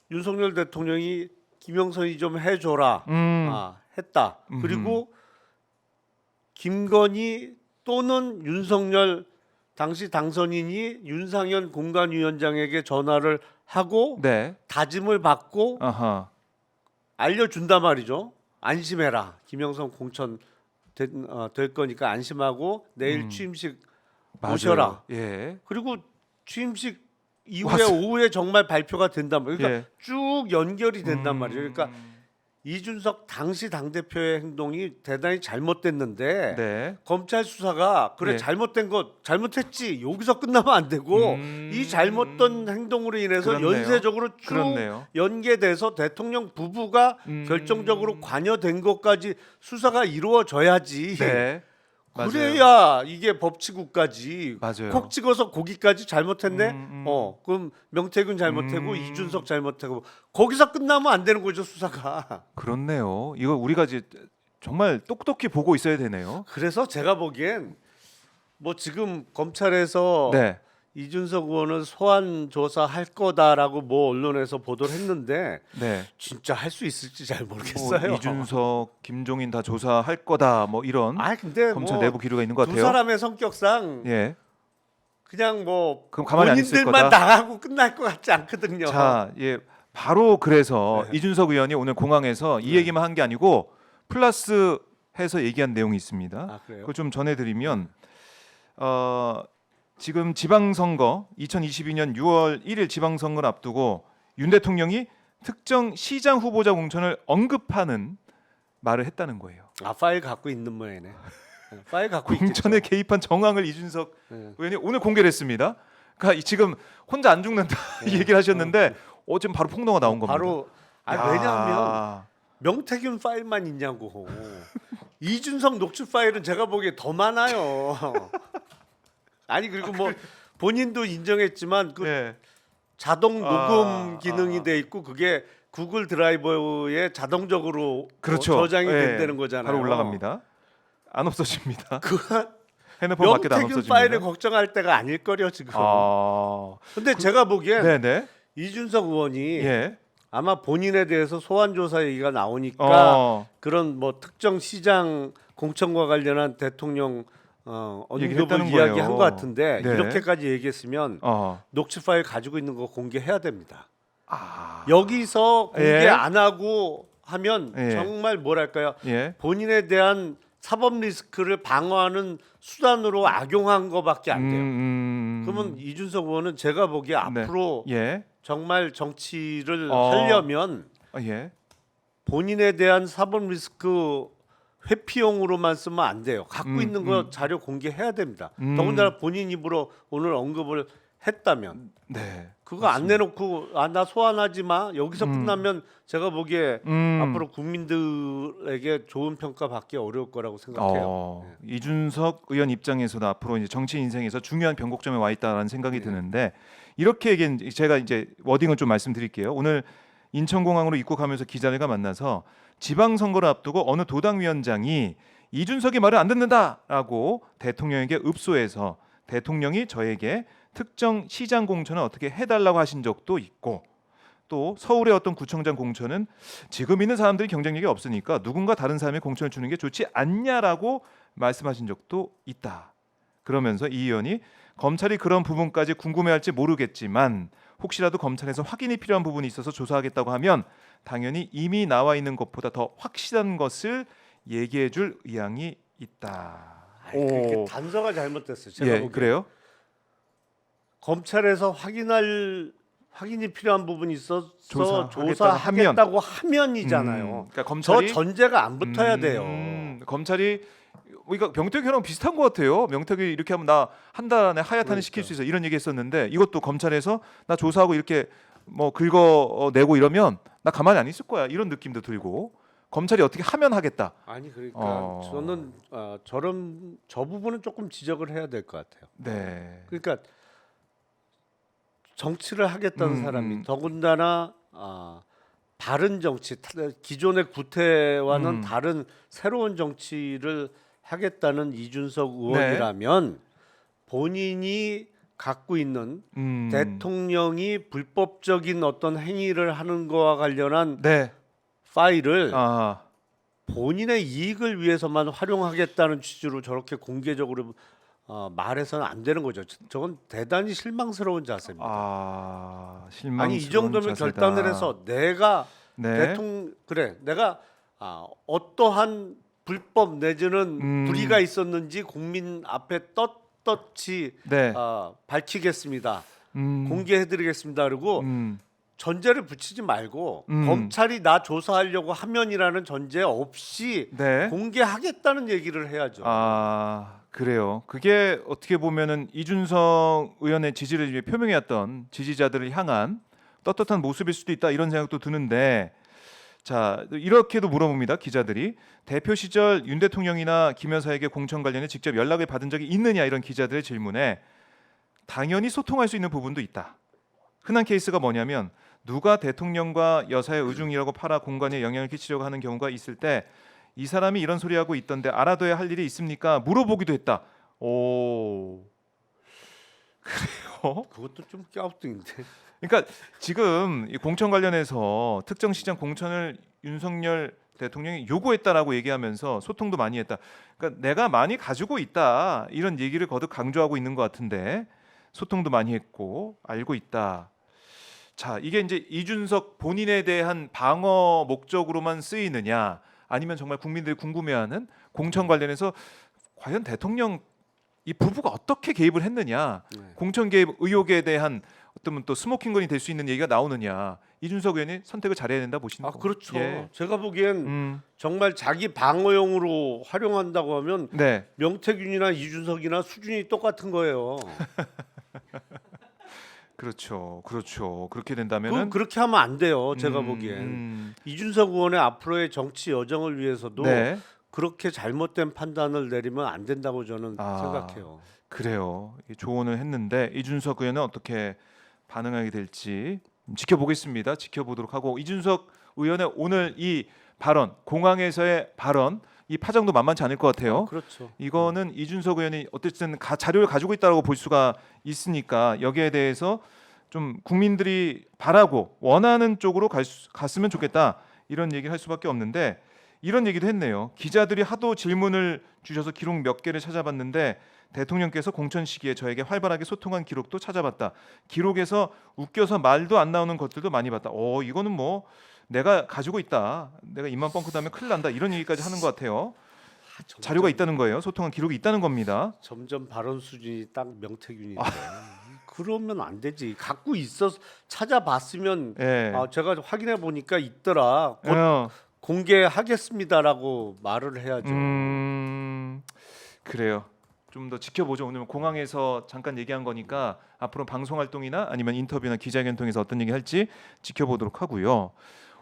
윤석열 대통령이 김영선이 좀 해줘라 했다. 그리고 김건희 또는 윤석열 당시 당선인이 윤상현 공관위원장에게 전화를 하고 네. 다짐을 받고 아하. 알려준단 말이죠. 안심해라. 김영선 공천 될 거니까 안심하고 내일 취임식 오셔라. 예. 그리고 취임식 이후에 오후에 정말 발표가 된단 말이에요. 그러니까 예. 쭉 연결이 된단 말이죠. 그러니까 이준석 당시 당대표의 행동이 대단히 잘못됐는데 네. 검찰 수사가 그래 네. 잘못된 거 잘못했지 여기서 끝나면 안 되고 이 잘못된 행동으로 인해서 그렇네요. 연쇄적으로 쭉 그렇네요. 연계돼서 대통령 부부가 결정적으로 관여된 것까지 수사가 이루어져야지. 네. 맞아요. 그래야 이게 법치국까지 맞아요. 콕 찍어서 거기까지 잘못했네. 음. 그럼 명태균 잘못하고 이준석 잘못하고 거기서 끝나면 안 되는 거죠 수사가. 그렇네요. 이거 우리가 이제 정말 똑똑히 보고 있어야 되네요. 그래서 제가 보기엔 뭐 지금 검찰에서 네. 이준석 의원을 소환 조사할 거다라고 뭐 언론에서 보도를 했는데 네. 진짜 할 수 있을지 잘 뭐 모르겠어요. 이준석, 김종인 다 조사할 거다. 뭐 이런 아 근데 검찰 뭐 내부 기류가 있는 것 두 같아요. 사람의 성격상 예. 그냥 뭐 그럼 가만히 안 있을 본인들만 거다. 나가고 끝날 것 같지 않거든요. 자, 예. 바로 그래서 네. 이준석 의원이 오늘 공항에서 이 얘기만 한 게 아니고 플러스 해서 얘기한 내용이 있습니다. 아 그래요? 그걸 좀 전해드리면 지금 지방선거 2022년 6월 1일 지방선거를 앞두고 윤 대통령이 특정 시장 후보자 공천을 언급하는 말을 했다는 거예요. 아 파일 갖고 있는 모양이네. 네, 파일 갖고 공천에 있겠죠. 개입한 정황을 이준석 네. 의원이 오늘 공개를 했습니다. 그러니까 지금 혼자 안 죽는다 이 얘기를 하셨는데 지금 바로 폭로가 나온 겁니다. 바로 야. 왜냐하면 명태균 파일만 있냐고. 이준석 녹취 파일은 제가 보기에 더 많아요. 아니 그리고 뭐 본인도 인정했지만 그 예. 자동 녹음 기능이 돼 있고 그게 구글 드라이버에 자동적으로 그렇죠. 저장이 예. 된다는 거잖아요. 바로 올라갑니다. 안 없어집니다. 그 핸드폰 밖에도 안 명태균 없어집니다. 파일을 걱정할 때가 아닐 거려 지금. 아, 근데 제가 보기엔 네네. 이준석 의원이 예. 아마 본인에 대해서 소환 조사 얘기가 나오니까 그런 뭐 특정 시장 공천과 관련한 대통령 얘기를 언급을 했다는 이야기한 거예요. 것 같은데 네. 이렇게까지 얘기했으면 녹취 파일 가지고 있는 거 공개해야 됩니다. 아, 여기서 공개 예. 안 하고 하면 예. 정말 뭐랄까요? 예. 본인에 대한 사법 리스크를 방어하는 수단으로 악용한 거밖에 안 돼요. 그러면 이준석 의원은 제가 보기에 네. 앞으로 예. 정말 정치를 어. 하려면 예. 본인에 대한 사법 리스크 회피용으로만 쓰면 안 돼요. 갖고 있는 거 자료 공개해야 됩니다. 더군다나 본인 입으로 오늘 언급을 했다면 네. 그거 안 내놓고 나 소환하지 마. 여기서 끝나면 제가 보기에 앞으로 국민들에게 좋은 평가 받기 어려울 거라고 생각해요. 이준석 의원 입장에서도 앞으로 이제 정치 인생에서 중요한 변곡점에 와 있다라는 생각이 드는데 이렇게 얘기한 제가 이제 워딩을 좀 말씀드릴게요. 오늘 인천공항으로 입국하면서 기자들과 만나서 지방선거를 앞두고 어느 도당위원장이 이준석이 말을 안 듣는다라고 대통령에게 읍소해서 대통령이 저에게 특정 시장 공천을 어떻게 해달라고 하신 적도 있고 또 서울의 어떤 구청장 공천은 지금 있는 사람들이 경쟁력이 없으니까 누군가 다른 사람의 공천을 주는 게 좋지 않냐라고 말씀하신 적도 있다. 그러면서 이 의원이 검찰이 그런 부분까지 궁금해할지 모르겠지만 혹시라도 검찰에서 확인이 필요한 부분이 있어서 조사하겠다고 하면 당연히 이미 나와 있는 것보다 더 확실한 것을 얘기해줄 의향이 있다. 그렇게 단서가 잘못됐어요. 제가 예, 보기에. 그래요? 검찰에서 확인이 필요한 부분이 있어서 조사하겠다고 조사하겠다고 하면이잖아요. 그러니까 저 검찰이 전제가 안 붙어야 돼요. 검찰이 그러니까 명태균이랑 비슷한 것 같아요. 명태균이 이렇게 하면 나 한 달 안에 하야탄을 시킬 수 있어 이런 얘기했었는데 이것도 검찰에서 나 조사하고 이렇게 뭐 긁어내고 이러면 나 가만히 안 있을 거야 이런 느낌도 들고 검찰이 어떻게 하면 하겠다. 아니 그러니까 저는 저 부분은 조금 지적을 해야 될 것 같아요. 네. 그러니까 정치를 하겠다는 사람이 더군다나 바른 정치, 기존의 구태와는 다른 새로운 정치를 하겠다는 이준석 의원이라면 본인이 갖고 있는 대통령이 불법적인 어떤 행위를 하는 거와 관련한 네. 파일을 본인의 이익을 위해서만 활용하겠다는 취지로 저렇게 공개적으로 말해서는 안 되는 거죠. 저건 대단히 실망스러운 자세입니다. 실망스러운 아니 이 정도면 자세다. 결단을 해서 내가 네. 내가 어떠한 불법 내지는 불의가 있었는지 국민 앞에 떳떳이 네. 밝히겠습니다. 공개해드리겠습니다. 그리고 전제를 붙이지 말고 음. 검찰이 나 조사하려고 하면이라는 전제 없이 네. 공개하겠다는 얘기를 해야죠. 아 그래요. 그게 어떻게 보면은 이준석 의원의 지지를 이제 표명해왔던 지지자들을 향한 떳떳한 모습일 수도 있다 이런 생각도 드는데 자 이렇게도 물어봅니다 기자들이 대표 시절 윤 대통령이나 김 여사에게 공천 관련해 직접 연락을 받은 적이 있느냐 이런 기자들의 질문에 당연히 소통할 수 있는 부분도 있다. 흔한 케이스가 뭐냐면 누가 대통령과 여사의 의중이라고 팔아 공간에 영향을 끼치려고 하는 경우가 있을 때 이 사람이 이런 소리 하고 있던데 알아둬야 할 일이 있습니까? 물어보기도 했다. 오 그래요? 그것도 좀 갸우뚱인데. 그러니까 지금 이 공천 관련해서 특정 시장 공천을 윤석열 대통령이 요구했다라고 얘기하면서 소통도 많이 했다. 그러니까 내가 많이 가지고 있다 이런 얘기를 거듭 강조하고 있는 것 같은데 소통도 많이 했고 알고 있다. 자 이게 이제 이준석 본인에 대한 방어 목적으로만 쓰이느냐 아니면 정말 국민들이 궁금해하는 공천 관련해서 과연 대통령 이 부부가 어떻게 개입을 했느냐 네. 공천 개입 의혹에 대한 어떤 또 스모킹건이 될 수 있는 얘기가 나오느냐 이준석 의원이 선택을 잘해야 된다 보시는 거죠. 그렇죠. 예. 제가 보기엔 정말 자기 방어용으로 활용한다고 하면 네. 명태균이나 이준석이나 수준이 똑같은 거예요. 그렇죠. 그렇죠. 그렇게 된다면은 그렇게 하면 안 돼요. 제가 보기엔 이준석 의원의 앞으로의 정치 여정을 위해서도 네. 그렇게 잘못된 판단을 내리면 안 된다고 저는 아. 생각해요. 그래요. 이 조언을 했는데 이준석 의원은 어떻게 반응하게 될지 지켜보겠습니다. 지켜보도록 하고 이준석 의원의 오늘 이 발언, 공항에서의 발언 이 파장도 만만치 않을 것 같아요. 그렇죠. 이거는 이준석 의원이 어쨌든 자료를 가지고 있다고 볼 수가 있으니까 여기에 대해서 좀 국민들이 바라고 원하는 쪽으로 갔으면 좋겠다 이런 얘기를 할 수밖에 없는데 이런 얘기도 했네요. 기자들이 하도 질문을 주셔서 기록 몇 개를 찾아봤는데 대통령께서 공천 시기에 저에게 활발하게 소통한 기록도 찾아봤다. 기록에서 웃겨서 말도 안 나오는 것들도 많이 봤다. 이거는 뭐 내가 가지고 있다. 내가 입만 뻥끗하면 큰일 난다. 이런 얘기까지 하는 것 같아요. 자료가 있다는 거예요. 소통한 기록이 있다는 겁니다. 점점 발언 수준이 딱 명태균인데 그러면 안 되지. 갖고 있어서 찾아봤으면 예. 제가 확인해 보니까 있더라. 곧 어, 공개하겠습니다라고 말을 해야죠. 그래요. 좀 더 지켜보죠. 오늘 공항에서 잠깐 얘기한 거니까 앞으로 방송 활동이나 아니면 인터뷰나 기자회견 통해서 어떤 얘기 할지 지켜보도록 하고요.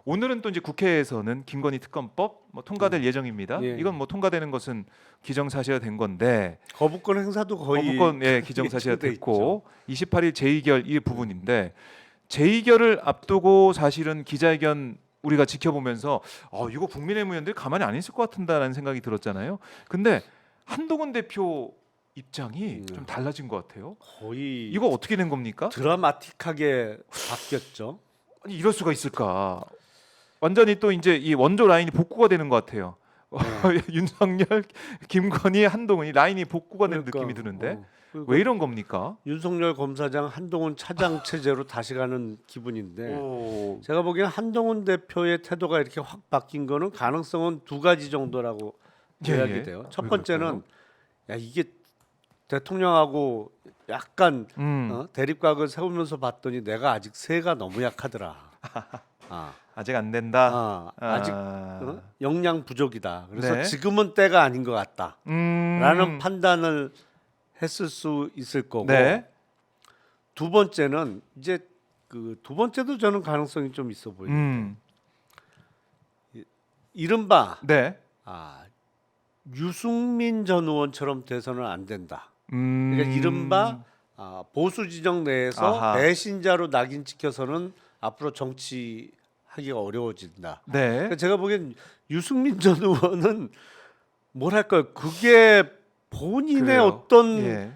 오늘은 또 이제 국회에서는 김건희 특검법 통과될 예정입니다. 예. 이건 뭐 통과되는 것은 기정사실화 된 건데 거부권 행사도 거의 거부권 기정사실화 예정돼 됐고 28일 재의결 이 부분인데 재의결을 앞두고 사실은 기자회견 우리가 지켜보면서 이거 국민의힘 의원들이 가만히 안 있을 것 같은다라는 생각이 들었잖아요. 근데 한동훈 대표 입장이 좀 달라진 것 같아요. 거의 이거 어떻게 된 겁니까? 드라마틱하게 바뀌었죠. 아니 이럴 수가 있을까? 완전히 또 이제 이 원조 라인이 복구가 되는 것 같아요. 윤석열, 김건희, 한동훈이 라인이 복구가 된 느낌이 드는데 왜 이런 겁니까? 윤석열 검사장 한동훈 차장 체제로 다시 가는 기분인데 오. 제가 보기엔 한동훈 대표의 태도가 이렇게 확 바뀐 거는 가능성은 두 가지 정도라고 요약이 돼요. 첫 왜 번째는 이게 대통령하고 약간 대립각을 세우면서 봤더니 내가 아직 새가 너무 약하더라. 아직 안 된다. 아직 역량 부족이다. 그래서 네. 지금은 때가 아닌 것 같다라는 판단을 했을 수 있을 거고 네. 두 번째는 이제 그 두 번째도 저는 가능성이 좀 있어 보여요. 이른바 네. 유승민 전 의원처럼 돼서는 안 된다. 그러니까 이른바 보수 진영 내에서 아하. 배신자로 낙인 찍혀서는 앞으로 정치하기가 어려워진다. 네. 그러니까 제가 보기엔 유승민 전 의원은 뭐랄까요? 그게 본인의 그래요. 어떤 예.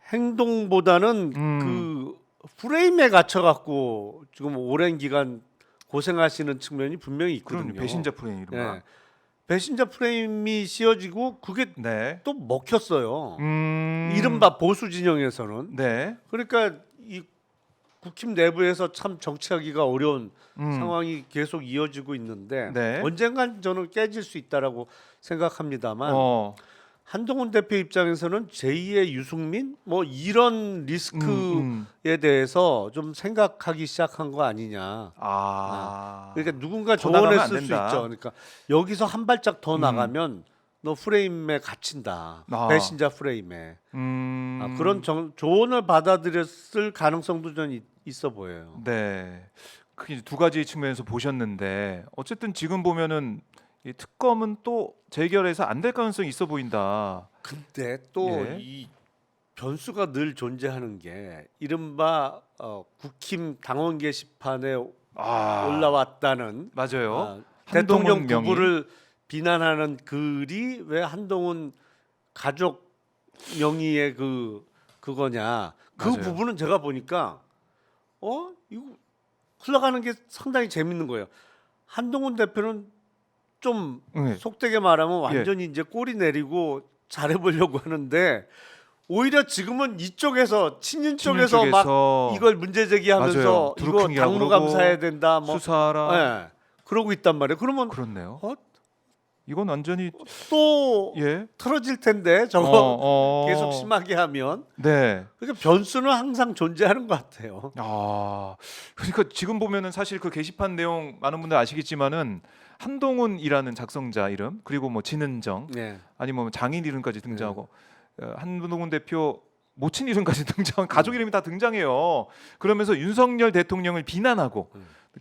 행동보다는 그 프레임에 갇혀 갖고 지금 오랜 기간 고생하시는 측면이 분명히 있거든요. 그럼 배신자 프레임 이른바. 네. 배신자 프레임이 씌워지고 그게 네. 또 먹혔어요. 이른바 보수 진영에서는. 네. 그러니까 이 국힘 내부에서 참 정치하기가 어려운 상황이 계속 이어지고 있는데 네. 언젠간 저는 깨질 수 있다라고 생각합니다만 한동훈 대표 입장에서는 제2의 유승민 뭐 이런 리스크에 대해서 좀 생각하기 시작한 거 아니냐. 그러니까 누군가 더 나가면 안 조언했을 수 된다. 있죠. 그러니까 여기서 한 발짝 더 나가면 너 프레임에 갇힌다. 배신자 프레임에. 그런 조언을 받아들였을 가능성도 좀 있어 보여요. 네. 그 두 가지 측면에서 보셨는데 어쨌든 지금 보면은 이 특검은 또 재결해서 안 될 가능성이 있어 보인다. 근데 또 예. 이 변수가 늘 존재하는 게 이른바 국힘 당원 게시판에 올라왔다는 맞아요. 대통령 한동훈 명의. 부부를 비난하는 글이 왜 한동훈 가족 명의의 그거냐. 그 맞아요. 부분은 제가 보니까 이거 흘러가는 게 상당히 재밌는 거예요. 한동훈 대표는 좀 네. 속되게 말하면 완전히 이제 꼬리 내리고 잘해보려고 하는데 오히려 지금은 이쪽에서 친윤 쪽에서 막 이걸 문제 제기하면서 맞아요. 이거 드루킹이라고 당무 그러고 감사해야 된다 뭐 수사하라. 예, 그러고 있단 말이에요. 그러면 그렇네요. 어? 이건 완전히 또 예. 틀어질 텐데 저거 계속 심하게 하면 네. 그러니까 변수는 항상 존재하는 것 같아요. 그러니까 지금 보면은 사실 그 게시판 내용 많은 분들 아시겠지만은 한동훈이라는 작성자 이름 그리고 뭐 진은정 네. 아니면 뭐 장인 이름까지 등장하고 한동훈 대표 모친 이름까지 등장, 가족 이름이 다 등장해요. 그러면서 윤석열 대통령을 비난하고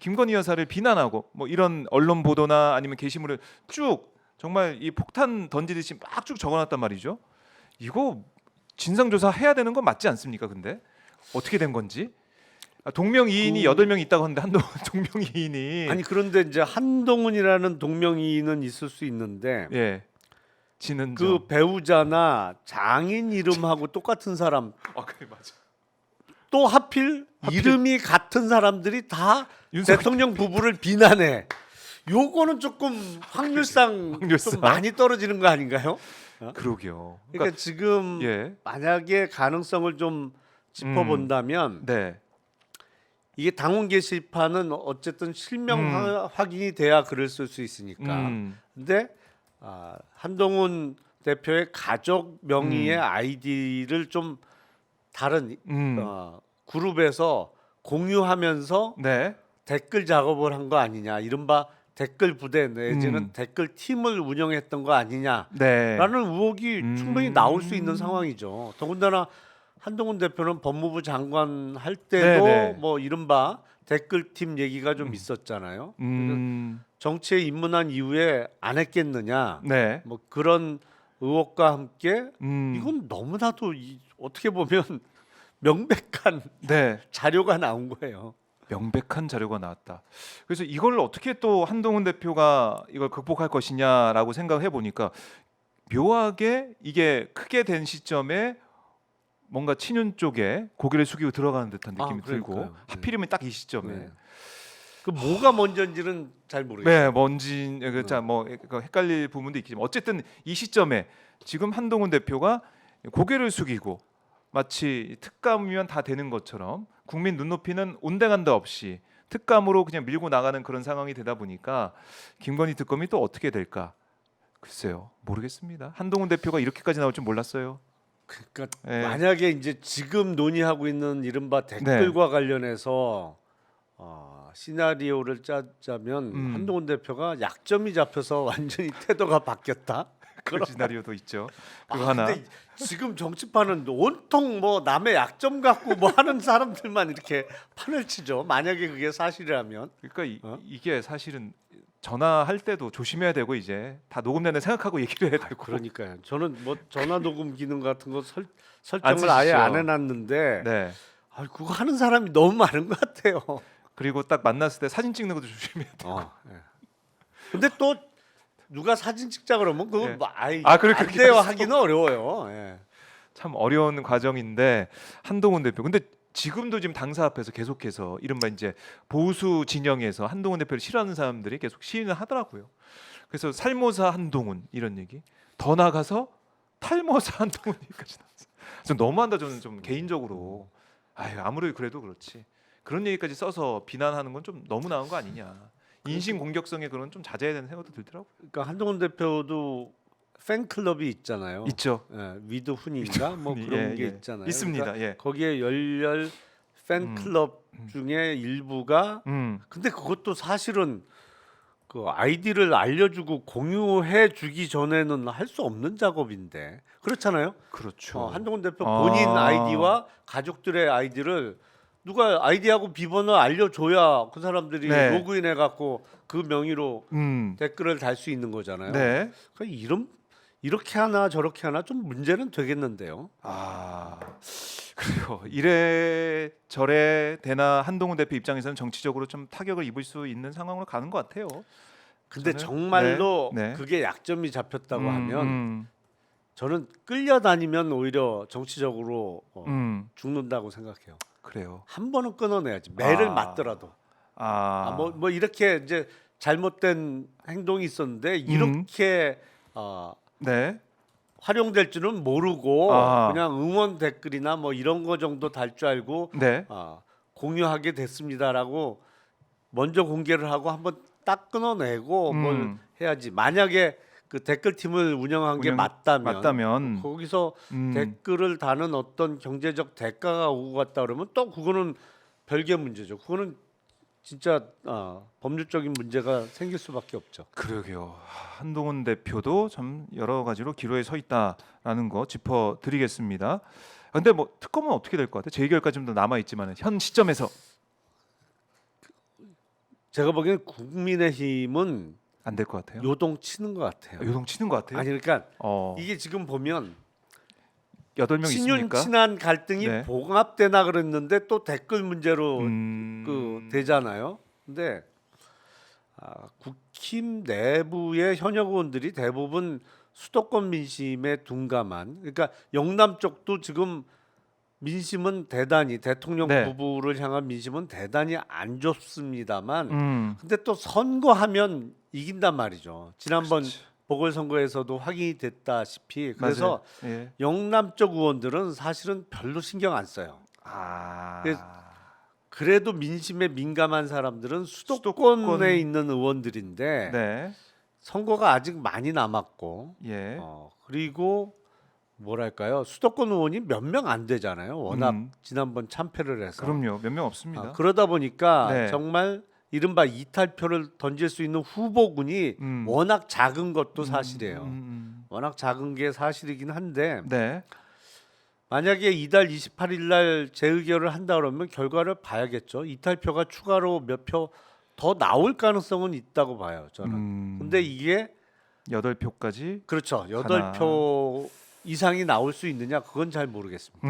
김건희 여사를 비난하고 뭐 이런 언론 보도나 아니면 게시물을 쭉 정말 이 폭탄 던지듯이 막 쭉 적어놨단 말이죠. 이거 진상조사 해야 되는 건 맞지 않습니까? 근데 어떻게 된 건지 동명이인이 8명 있다고 하는데 한동훈 동명이인이 아니 그런데 이제 한동훈이라는 동명이인은 있을 수 있는데 예 진은정 그 배우자나 장인 이름하고 똑같은 사람 그래 맞아. 또 하필 이름이 같은 사람들이 다 윤석열 대통령 부부를 비난해. 요거는 조금 확률상 좀 많이 떨어지는 거 아닌가요? 그러게요. 그러니까 지금 예. 만약에 가능성을 좀 짚어본다면 네. 이게 당원 게시판은 어쨌든 실명 확인이 돼야 글을 쓸 수 있으니까. 근데 한동훈 대표의 가족 명의의 아이디를 좀 다른 그룹에서 공유하면서 네. 댓글 작업을 한 거 아니냐. 이른바 댓글 부대 내지는 댓글 팀을 운영했던 거 아니냐라는 네. 의혹이 충분히 나올 수 있는 상황이죠. 더군다나 한동훈 대표는 법무부 장관 할 때도 네네. 뭐 이른바 댓글팀 얘기가 좀 있었잖아요. 정치에 입문한 이후에 안 했겠느냐. 네. 뭐 그런 의혹과 함께 이건 너무나도 어떻게 보면 명백한 네. 자료가 나온 거예요. 명백한 자료가 나왔다. 그래서 이걸 어떻게 또 한동훈 대표가 이걸 극복할 것이냐라고 생각해 보니까 묘하게 이게 크게 된 시점에 뭔가 친윤 쪽에 고개를 숙이고 들어가는 듯한 느낌이 들고 그러니까요. 하필이면 딱 이 시점에 네. 그 뭐가 먼저인지는 잘 모르겠어요. 네, 뭔지 뭐 헷갈릴 부분도 있겠지만 어쨌든 이 시점에 지금 한동훈 대표가 고개를 숙이고 마치 특감이면 다 되는 것처럼 국민 눈높이는 온데간데 없이 특감으로 그냥 밀고 나가는 그런 상황이 되다 보니까 김건희 특검이 또 어떻게 될까? 글쎄요, 모르겠습니다. 한동훈 대표가 이렇게까지 나올 줄 몰랐어요. 그러니까 네. 만약에 이제 지금 논의하고 있는 이른바 댓글과 관련해서 시나리오를 짜자면 한동훈 대표가 약점이 잡혀서 완전히 태도가 바뀌었다. 그런 시나리오도 있죠. 그거 하나. 근데 지금 정치판은 온통 뭐 남의 약점 갖고 뭐 하는 사람들만 이렇게 판을 치죠. 만약에 그게 사실이라면. 그러니까 이게 사실은 전화할 때도 조심해야 되고 이제 다 녹음되는 생각하고 얘기를 해야 되고. 그러니까요. 저는 뭐 전화 녹음 기능 같은 거 안 설정을 아예 쓰시죠? 안 해놨는데 네. 그거 하는 사람이 너무 많은 것 같아요. 그리고 딱 만났을 때 사진 찍는 것도 조심해야 돼. 근데 또 누가 사진 찍자 그러면 그거 예. 뭐 안 그렇게 돼요. 했어. 하기는 어려워요. 예. 참 어려운 과정인데 한동훈 대표. 근데 지금도 지금 당사 앞에서 계속해서 이른바 이제 보수 진영에서 한동훈 대표를 싫어하는 사람들이 계속 시인을 하더라고요. 그래서 살모사 한동훈 이런 얘기. 더 나가서 탈모사 한동훈까지 나왔어. 좀 너무한다 저는 좀 개인적으로. 아무리 그래도 그렇지. 그런 얘기까지 써서 비난하는 건 좀 너무 나은 거 아니냐. 인신 공격성에 그런 좀 자제해야 되는 생각도 들더라고요. 그러니까 한동훈 대표도 팬클럽이 있잖아요. 있죠. 예, 위드 훈인가 뭐 그런 게 있잖아요. 있습니다. 그러니까 예. 거기에 열렬 팬클럽 중에 일부가 근데 그것도 사실은 그 아이디를 알려주고 공유해 주기 전에는 할 수 없는 작업인데 그렇잖아요. 그렇죠. 한동훈 대표 본인 아이디와 가족들의 아이디를 누가 아이디하고 비번을 알려줘야 그 사람들이 네. 로그인해 갖고 그 명의로 댓글을 달 수 있는 거잖아요. 네. 그러니까 이렇게 하나 저렇게 하나 좀 문제는 되겠는데요. 그래요. 이래 저래 되나 한동훈 대표 입장에서는 정치적으로 좀 타격을 입을 수 있는 상황으로 가는 것 같아요. 근데 저는- 정말로 네. 그게 약점이 잡혔다고 하면 음, 저는 끌려다니면 오히려 정치적으로 죽는다고 생각해요. 그래요. 한 번은 끊어내야지. 매를 아. 맞더라도. 아, 뭐 이렇게 이제 잘못된 행동이 있었는데 이렇게 네. 활용될 줄은 모르고 아. 그냥 응원 댓글이나 뭐 이런 거 정도 달 줄 알고 네. 공유하게 됐습니다라고 먼저 공개를 하고 한번 딱 끊어내고 뭘 해야지. 만약에 그 댓글팀을 운영한 게 맞다면 거기서 댓글을 다는 어떤 경제적 대가가 오고 갔다 그러면 또 그거는 별개 문제죠. 그거는 진짜 법률적인 문제가 생길 수밖에 없죠. 그러게요. 한동훈 대표도 참 여러 가지로 기로에 서 있다라는 거 짚어드리겠습니다. 근데 뭐 특검은 어떻게 될 것 같아요? 재결까지 좀 더 남아 있지만 현 시점에서 제가 보기에는 국민의힘은 안 될 것 같아요. 요동치는 것 같아요. 요동치는 것 같아요. 아니 그러니까 어, 이게 지금 보면 8명 친윤 있으니까. 친한 갈등이 네. 봉합되나 그랬는데 또 댓글 문제로 음, 되잖아요. 근데 국힘 내부의 현역 의원들이 대부분 수도권 민심에 둔감한 그러니까 영남 쪽도 지금 민심은 대단히 대통령 네. 부부를 향한 민심은 대단히 안 좋습니다만 음, 근데 또 선거하면 이긴단 말이죠. 지난번 그렇지. 보궐선거에서도 확인이 됐다시피 그래서 맞아요. 예. 영남 쪽 의원들은 사실은 별로 신경 안 써요. 그래서 그래도 민심에 민감한 사람들은 수도권에 수도권. 있는 의원들인데 네. 선거가 아직 많이 남았고 예. 그리고 뭐랄까요 수도권 의원이 몇 명 안 되잖아요. 워낙 지난번 참패를 해서 그럼요. 몇 명 없습니다. 그러다 보니까 네. 정말 이른바 이탈표를 던질 수 있는 후보군이 워낙 작은 것도 사실이에요. 워낙 작은 게 사실이긴 한데 네. 만약에 이달 28일 날 재의결을 한다 그러면 결과를 봐야겠죠. 이탈표가 추가로 몇 표 더 나올 가능성은 있다고 봐요. 저는. 근데 이게 8표까지. 그렇죠. 8표 이상이 나올 수 있느냐 그건 잘 모르겠습니다.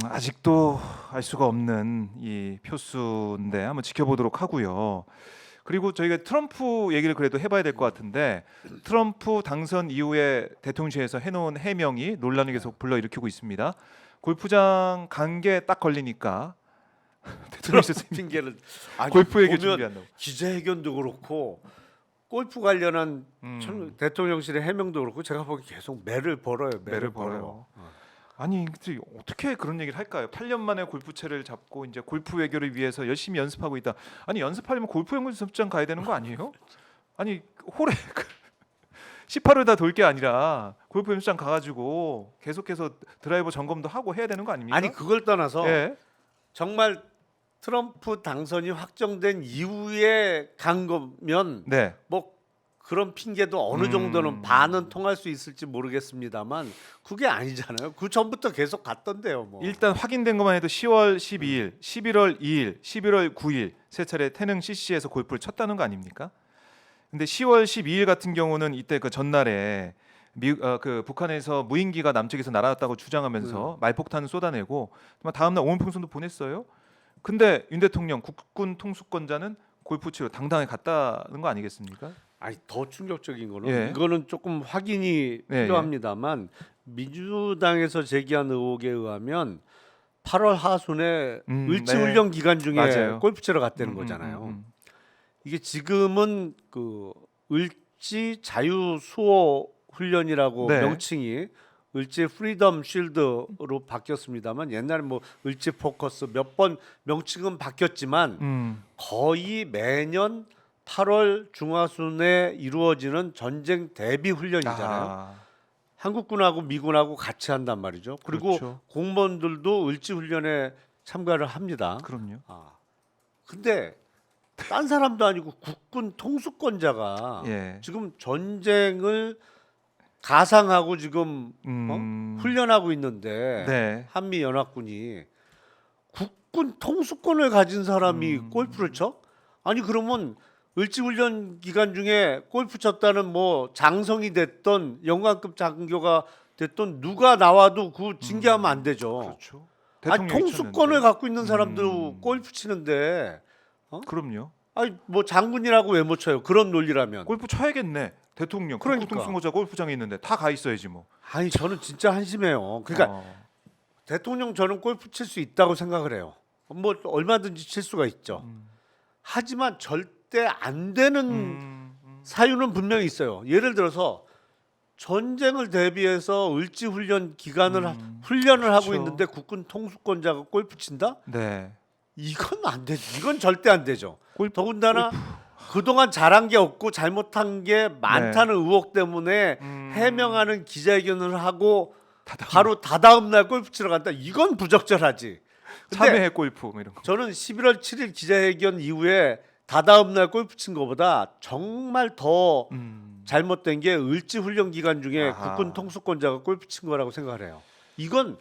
아직도 알 수가 없는 이 표수인데 한번 지켜보도록 하고요. 그리고 저희가 트럼프 얘기를 그래도 해봐야 될 것 같은데 트럼프 당선 이후에 대통령실에서 해놓은 해명이 논란을 계속 불러일으키고 있습니다. 골프장 간 게 딱 걸리니까 대통령실에서 핑계를 골프 얘기 보면 준비한다고. 기자회견도 그렇고 골프 관련한 대통령실의 해명도 그렇고 제가 보기 계속 매를 벌어요. 매를 벌어요. 아니 근데 어떻게 그런 얘기를 할까요? 8년 만에 골프채를 잡고 이제 골프 외교를 위해서 열심히 연습하고 있다. 아니 연습하려면 골프 연습장 가야 되는 거 아니에요? 아니 홀에 18을 다 돌 게 아니라 골프 연습장 가가지고 계속해서 드라이버 점검도 하고 해야 되는 거 아닙니까? 아니 그걸 떠나서 예. 정말 트럼프 당선이 확정된 이후에 간 거면 네. 뭐 그런 핑계도 어느 정도는 반은 통할 수 있을지 모르겠습니다만 그게 아니잖아요. 그 전부터 계속 갔던데요. 뭐. 일단 확인된 것만 해도 10월 12일, 11월 2일, 11월 9일 세 차례 태릉 CC에서 골프를 쳤다는 거 아닙니까? 근데 10월 12일 같은 경우는 이때 그 전날에 그 북한에서 무인기가 남쪽에서 날아왔다고 주장하면서 말폭탄을 쏟아내고 다음날 오물풍선도 보냈어요. 근데 윤 대통령 국군 통수권자는 골프 치러 당당히 갔다는 거 아니겠습니까? 아니 더 충격적인 거는 예. 이거는 조금 확인이 예, 필요합니다만 민주당에서 제기한 의혹에 의하면 8월 하순에 을지훈련 기간 중에 맞아요. 골프 치러 갔다는 거잖아요. 이게 지금은 그 을지 자유 수호 훈련이라고 네. 명칭이 을지 프리덤 쉴드로 바뀌었습니다만 옛날에 뭐 을지 포커스 몇 번 명칭은 바뀌었지만 거의 매년 8월 중하순에 이루어지는 전쟁 대비 훈련이잖아요. 한국군하고 미군하고 같이 한단 말이죠. 그리고 그렇죠. 공무원들도 을지 훈련에 참가를 합니다. 그럼요. 근데 딴 사람도 아니고 국군 통수권자가 예. 지금 전쟁을 가상하고 지금 훈련하고 있는데 네. 한미 연합군이 국군 통수권을 가진 사람이 골프를 쳐? 아니 그러면 을지훈련 기간 중에 골프 쳤다는 뭐 장성이 됐던 영관급 장교가 됐던 누가 나와도 그 징계하면 안 되죠. 그렇죠. 아니 대통령이 통수권을 쳤는데. 갖고 있는 사람도 골프 치는데 그럼요. 아니 뭐 장군이라고 왜 못 쳐요? 그런 논리라면. 골프 쳐야겠네. 대통령 그러니까. 국통수호자 골프장에 있는데 다 가 있어야지 뭐. 아니 저는 진짜 한심해요. 그러니까 대통령 저는 골프 칠 수 있다고 생각을 해요. 뭐 얼마든지 칠 수가 있죠. 하지만 절대 안 되는 사유는 분명히 있어요. 예를 들어서 전쟁을 대비해서 을지 훈련 기간을 훈련을 하고 그렇죠. 있는데 국군 통수권자가 골프 친다? 네. 이건 안 되죠. 이건 절대 안 되죠. 골프- 더군다나 그동안 잘한 게 없고 잘못한 게 많다는 의혹 때문에 해명하는 기자회견을 하고 바로 다다음 날 골프 치러 간다. 이건 부적절하지. 근데 참여해 골프 뭐 이런 거. 저는 11월 7일 기자회견 이후에 다다음 날 골프 친 것보다 정말 더 잘못된 게 을지 훈련 기간 중에 아하. 국군 통수권자가 골프 친 거라고 생각을 해요. 이건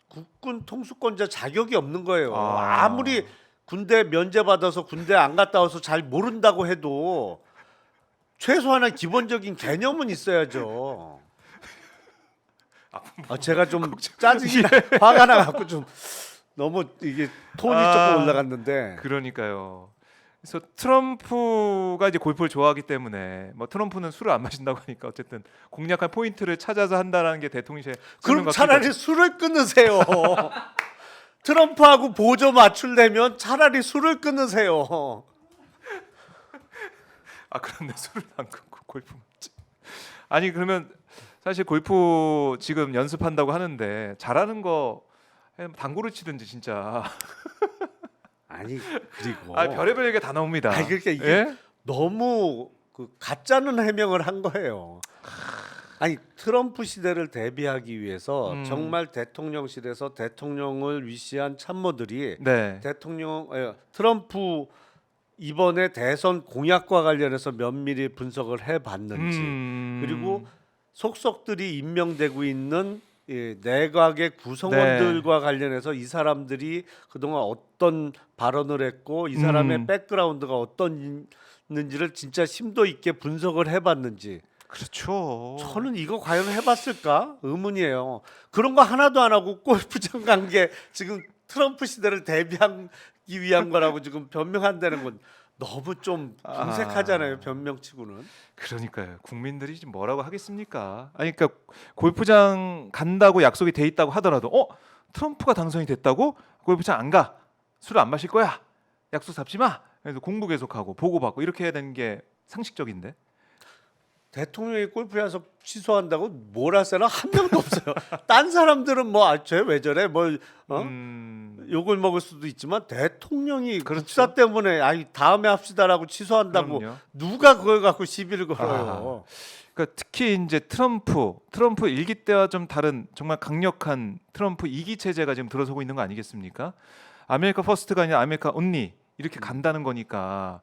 국군 통수권자 자격이 없는 거예요. 아무리 군대 면제 받아서 군대 안 갔다 와서 잘 모른다고 해도 최소한의 기본적인 개념은 있어야죠. 제가 좀 짜증이 화가 나갖고 좀 너무 이게 톤이 조금 올라갔는데. 그러니까요. 그래서 트럼프가 이제 골프를 좋아하기 때문에 뭐 트럼프는 술을 안 마신다고 하니까 어쨌든 공략할 포인트를 찾아서 한다라는 게 대통령실. 그럼 차라리 술을 끊으세요. 트럼프하고 보조 맞출려면 차라리 술을 끊으세요. 그런데 술을 안 끊고 골프 맞지. 아니 그러면 사실 골프 지금 연습한다고 하는데 잘하는 거 당구를 치든지 진짜. 아니 그리고 별의별 얘기가 다 나옵니다. 아니 그러니까 이게 예? 너무 그 가짜는 해명을 한 거예요. 아니 트럼프 시대를 대비하기 위해서 정말 대통령실에서 대통령을 위시한 참모들이 네. 트럼프 이번에 대선 공약과 관련해서 면밀히 분석을 해봤는지 그리고 속속들이 임명되고 있는 내각의 구성원들과 관련해서 이 사람들이 그동안 어떤 발언을 했고 이 사람의 백그라운드가 어떤지를 진짜 심도 있게 분석을 해봤는지. 그렇죠. 저는 이거 과연 해봤을까 의문이에요. 그런 거 하나도 안 하고 골프장 간 게 지금 트럼프 시대를 대비하기 위한 거라고 지금 변명한다는 건 너무 좀 궁색하잖아요. 변명치고는. 그러니까요. 국민들이 지금 뭐라고 하겠습니까? 아니 그러니까 골프장 간다고 약속이 돼 있다고 하더라도 트럼프가 당선이 됐다고 골프장 안 가. 술을 안 마실 거야. 약속 잡지 마. 그래서 공부 계속하고 보고받고 이렇게 해야 되는 게 상식적인데. 대통령이 골프 연습 취소한다고 몰아세는 한 명도 없어요. 딴 사람들은 쟤 왜 저래 욕을 먹을 수도 있지만 대통령이 그렇죠. 국사 때문에 다음에 합시다라고 취소한다고 그럼요. 누가 그걸 갖고 시비를 걸어요. 그러니까 특히 이제 트럼프 일기 때와 좀 다른 정말 강력한 트럼프 2기 체제가 지금 들어서고 있는 거 아니겠습니까? 아메리카 퍼스트가 아니라 아메리카 온리 이렇게 간다는 거니까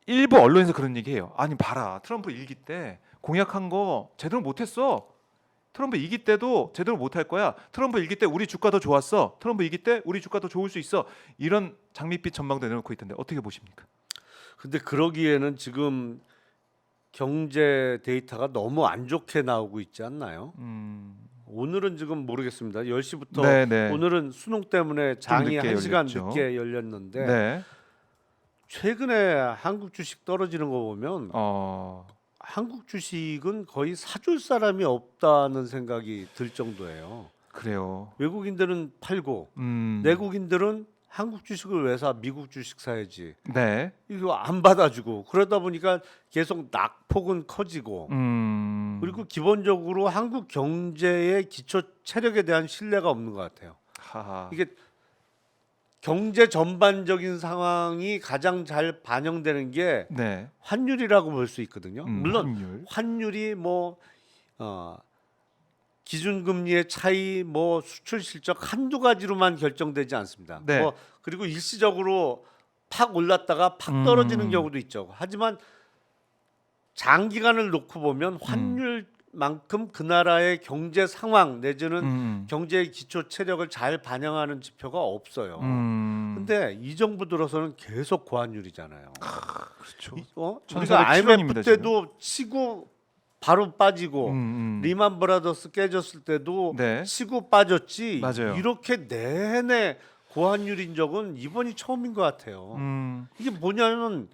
일부 언론에서 그런 얘기해요. 아니 봐라 트럼프 1기 때 공약한 거 제대로 못했어. 트럼프 2기 때도 제대로 못할 거야. 트럼프 1기 때 우리 주가 더 좋았어. 트럼프 2기 때 우리 주가 더 좋을 수 있어. 이런 장밋빛 전망도 내놓고 있던데 어떻게 보십니까? 근데 그러기에는 지금 경제 데이터가 너무 안 좋게 나오고 있지 않나요? 오늘은 지금 모르겠습니다. 10시부터 네네. 오늘은 수능 때문에 장이 늦게 1시간 열렸죠. 늦게 열렸는데 네. 최근에 한국 주식 떨어지는 거 보면 한국 주식은 거의 사줄 사람이 없다는 생각이 들 정도예요. 그래요. 외국인들은 팔고 내국인들은 한국 주식을 왜 사? 미국 주식 사야지. 네. 이거 안 받아주고 그러다 보니까 계속 낙폭은 커지고 그리고 기본적으로 한국 경제의 기초 체력에 대한 신뢰가 없는 것 같아요. 하하. 이게 경제 전반적인 상황이 가장 잘 반영되는 게 네. 환율이라고 볼 수 있거든요. 물론 환율. 환율이 기준금리의 차이, 뭐 수출 실적 한두 가지로만 결정되지 않습니다. 네. 뭐 그리고 일시적으로 팍 올랐다가 팍 떨어지는 경우도 있죠. 하지만 장기간을 놓고 보면 환율만큼 그 나라의 경제 상황 내지는 경제의 기초 체력을 잘 반영하는 지표가 없어요. 근데 이 정부 들어서는 계속 고환율이잖아요. 그렇죠. 우리가 1407 원입니다, IMF 때도 치고 바로 빠지고 리만 브라더스 깨졌을 때도 네. 치고 빠졌지. 맞아요. 이렇게 내내 고환율인 적은 이번이 처음인 것 같아요. 이게 뭐냐면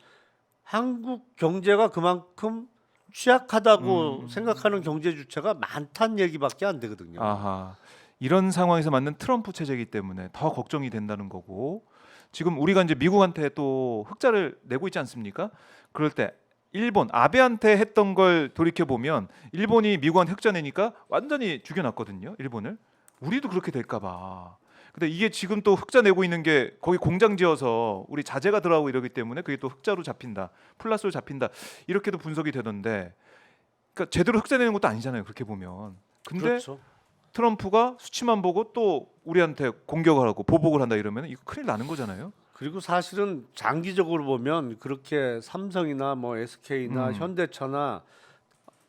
한국 경제가 그만큼 취약하다고 생각하는 경제 주체가 많다는 얘기밖에 안 되거든요. 아하. 이런 상황에서 맞는 트럼프 체제이기 때문에 더 걱정이 된다는 거고, 지금 우리가 이제 미국한테 또 흑자를 내고 있지 않습니까? 그럴 때 일본 아베한테 했던 걸 돌이켜 보면 일본이 미국한테 흑자 내니까 완전히 죽여놨거든요. 일본을. 우리도 그렇게 될까봐. 근데 이게 지금 또 흑자 내고 있는 게 거기 공장 지어서 우리 자재가 들어가고 이러기 때문에 그게 또 흑자로 잡힌다, 플러스로 잡힌다, 이렇게도 분석이 되던데, 그러니까 제대로 흑자 내는 것도 아니잖아요. 그렇게 보면. 근데 그렇죠. 트럼프가 수치만 보고 또 우리한테 공격을 하고 보복을 한다 이러면 이거 큰일 나는 거잖아요. 그리고 사실은 장기적으로 보면 그렇게 삼성이나 뭐 SK나 현대차나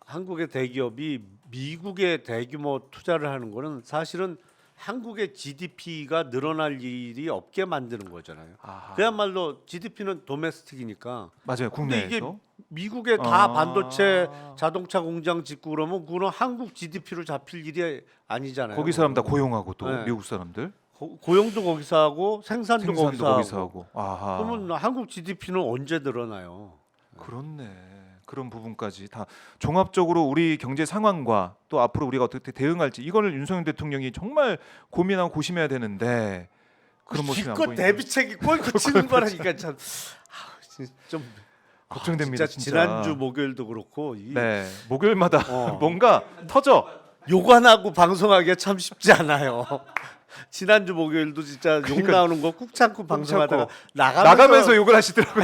한국의 대기업이 미국에 대규모 투자를 하는 거는 사실은 한국의 GDP가 늘어날 일이 없게 만드는 거잖아요. 아하. 그야말로 GDP는 도메스틱이니까. 맞아요. 근데 이게 국내에서. 미국에 다 아. 반도체 자동차 공장 짓고 그러면 그거는 한국 GDP로 잡힐 일이 아니잖아요. 거기 사람 다 고용하고 또 네. 미국 사람들 고용도 거기서 하고 생산도 거기서 하고. 아하. 그러면 한국 GDP는 언제 늘어나요? 그렇네. 그런 부분까지 다 종합적으로 우리 경제 상황과 또 앞으로 우리가 어떻게 대응할지 이거를 윤석열 대통령이 정말 고민하고 고심해야 되는데 그런 모습이 안 기껏 보이는 대비책이 꼴 그치는 거라니까 참. 좀 걱정됩니다. 진짜 진짜. 지난주 목요일도 그렇고 네, 목요일마다 어. 뭔가 터져. 욕 안 하고 방송하기가 참 쉽지 않아요. 지난주 목요일도 진짜 욕 그러니까 나오는 거 꾹 참고 방송하다가 나가면서 욕을 하시더라고요.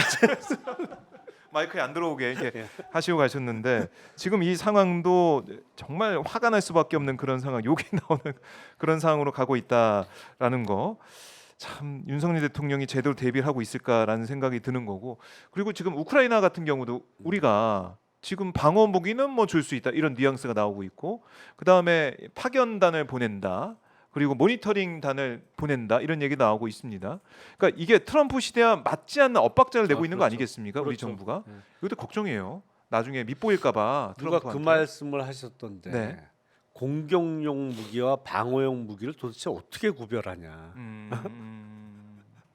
마이크에 안 들어오게 이렇게 예. 하시고 가셨는데 지금 이 상황도 정말 화가 날 수밖에 없는 그런 상황, 욕이 나오는 그런 상황으로 가고 있다라는 거. 참 윤석열 대통령이 제대로 대비를 하고 있을까라는 생각이 드는 거고, 그리고 지금 우크라이나 같은 경우도 우리가 지금 방어 무기는 뭐 줄 수 있다 이런 뉘앙스가 나오고 있고, 그 다음에 파견단을 보낸다, 그리고 모니터링단을 보낸다 이런 얘기 나오고 있습니다. 그러니까 이게 트럼프 시대와 맞지 않는 엇박자를 내고 있는 거 그렇죠. 아니겠습니까? 우리 그렇죠. 정부가. 네. 이것도 걱정이에요. 나중에 밑보일까봐. 누가 그 트럼프한테. 말씀을 하셨던데 네. 공격용 무기와 방어용 무기를 도대체 어떻게 구별하냐?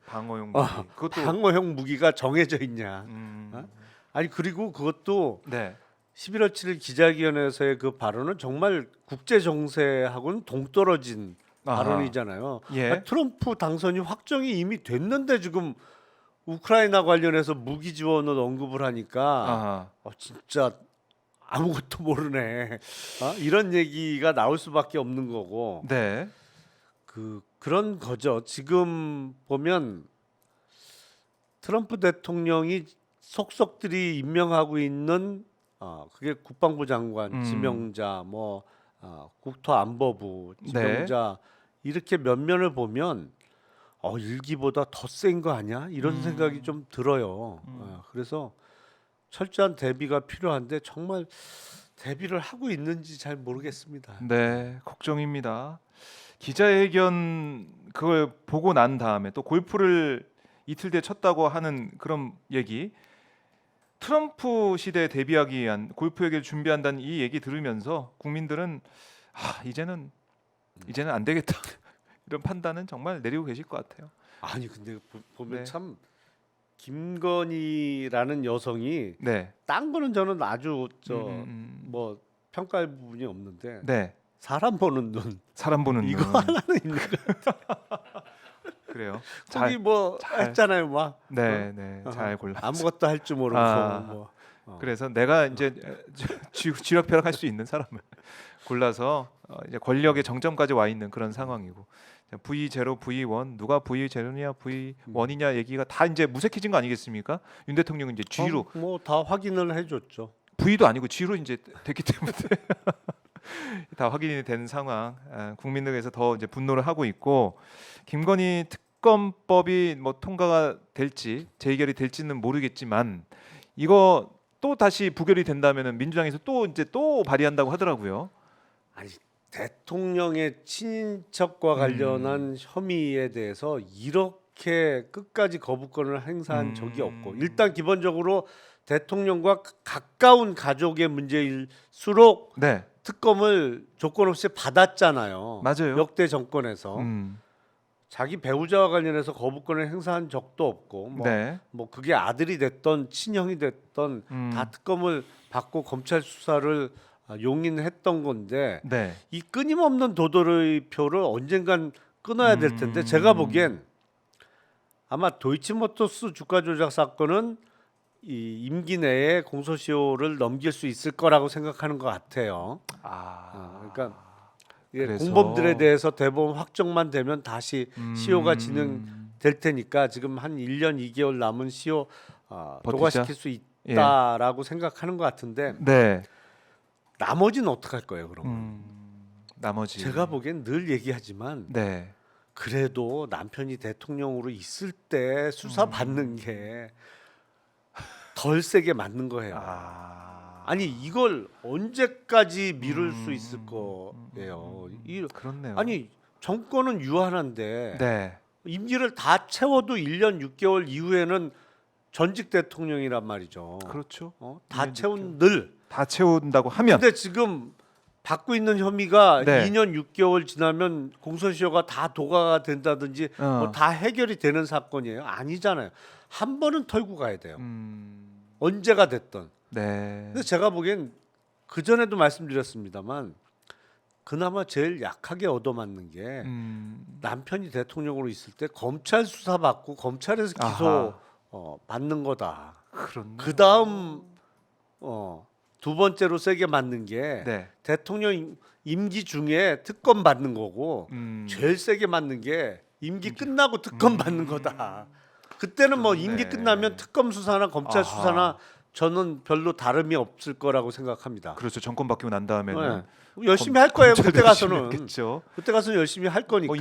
방어용 무기. 그것도 방어용 무기가 정해져 있냐? 음, 아니 그리고 그것도 네. 11월 7일 기자회견에서의 그 발언은 정말 국제 정세하고는 동떨어진 아하. 발언이잖아요. 예. 트럼프 당선이 확정이 이미 됐는데 지금 우크라이나 관련해서 무기 지원을 언급을 하니까 아하. 진짜 아무것도 모르네. 이런 얘기가 나올 수밖에 없는 거고. 네. 그런 거죠. 지금 보면 트럼프 대통령이 속속들이 임명하고 있는 그게 국방부 장관, 지명자, 뭐 국토안보부 지명자 이렇게 면면을 보면 일기보다 더 센 거 아니야? 이런 생각이 좀 들어요. 그래서 철저한 대비가 필요한데 정말 대비를 하고 있는지 잘 모르겠습니다. 네, 걱정입니다. 기자회견 그걸 보고 난 다음에 또 골프를 이틀 뒤에 쳤다고 하는 그런 얘기, 트럼프 시대에 대비하기 위한 골프 얘기를 준비한다는 이 얘기 들으면서 국민들은 이제는 안 되겠다 이런 판단은 정말 내리고 계실 것 같아요. 아니 근데 보면 네. 참 김건희라는 여성이 네, 딴 거는 저는 아주 뭐 평가할 부분이 없는데 네, 사람 보는 눈 사람 보는 이거 눈. 하나는 있는 거. 그래요. 거기 뭐 잘- 했잖아요, 막 네, 네, 잘 골라. 아무것도 할 줄 모르고 뭐. 그래서 내가 이제 쥐락펴락 할 수 있는 사람을 골라서 이제 권력의 정점까지 와 있는 그런 상황이고, V0, V1 누가 V0냐 V1이냐 얘기가 다 이제 무색해진 거 아니겠습니까? 윤 대통령은 이제 G로 뭐 다 확인을 해줬죠. V도 아니고 G로 이제 됐기 때문에 다 확인이 된 상황. 국민들에서 더 이제 분노를 하고 있고 김건희 특검법이 뭐 통과가 될지 재의결이 될지는 모르겠지만 이거 또 다시 부결이 된다면은 민주당에서 또 이제 또 발의한다고 하더라고요. 아니 대통령의 친인척과 관련한 혐의에 대해서 이렇게 끝까지 거부권을 행사한 적이 없고 일단 기본적으로 대통령과 가까운 가족의 문제일수록 네, 특검을 조건 없이 받았잖아요. 맞아요. 역대 정권에서 자기 배우자와 관련해서 거부권을 행사한 적도 없고 네, 뭐 그게 아들이 됐던 친형이 됐던 다 특검을 받고 검찰 수사를 용인했던 건데 네, 이 끊임없는 도돌의 표를 언젠간 끊어야 될 텐데 제가 보기엔 아마 도이치모터스 주가 조작 사건은 이 임기 내에 공소시효를 넘길 수 있을 거라고 생각하는 것 같아요. 그러니까 이게 그래서- 공범들에 대해서 대법원 확정만 되면 다시 시효가 진행될 테니까 지금 한 1년 2개월 남은 시효 버티자? 도과시킬 수 있다라고 생각하는 것 같은데 네. 나머지는 어떡할 거예요, 그러면? 나머지 제가 보기엔 늘 얘기하지만 네, 그래도 남편이 대통령으로 있을 때 수사 받는 게 덜 세게 맞는 거예요. 아니 이걸 언제까지 미룰 수 있을 거예요. 그렇네요. 아니 정권은 유한한데 네, 임기를 다 채워도 1년 6개월 이후에는 전직 대통령이란 말이죠. 그렇죠. 다 1년 채운 늘. 다 채운다고 하면 근데 지금 받고 있는 혐의가 네. 2년 6개월 지나면 공소시효가 다 도과가 된다든지 뭐 다 해결이 되는 사건이에요? 아니잖아요. 한 번은 털고 가야 돼요. 언제가 됐든. 네, 근데 제가 보기엔 그 전에도 말씀드렸습니다만 그나마 제일 약하게 얻어맞는 게 남편이 대통령으로 있을 때 검찰 수사 받고 검찰에서 기소 받는 거다. 그렇네. 그 다음 두 번째로 세게 맞는 게 네, 대통령 임기 중에 특검 받는 거고 제일 세게 맞는 게 임기 끝나고 특검 받는 거다. 그때는 뭐 임기 끝나면 특검 수사나 검찰 수사나 저는 별로 다름이 없을 거라고 생각합니다. 그렇죠. 정권 바뀌고 난 다음에는 네. 열심히 할 거예요. 검찰도 그때 열심히 가서는 했겠죠. 그때 가서는 열심히 할 거니까.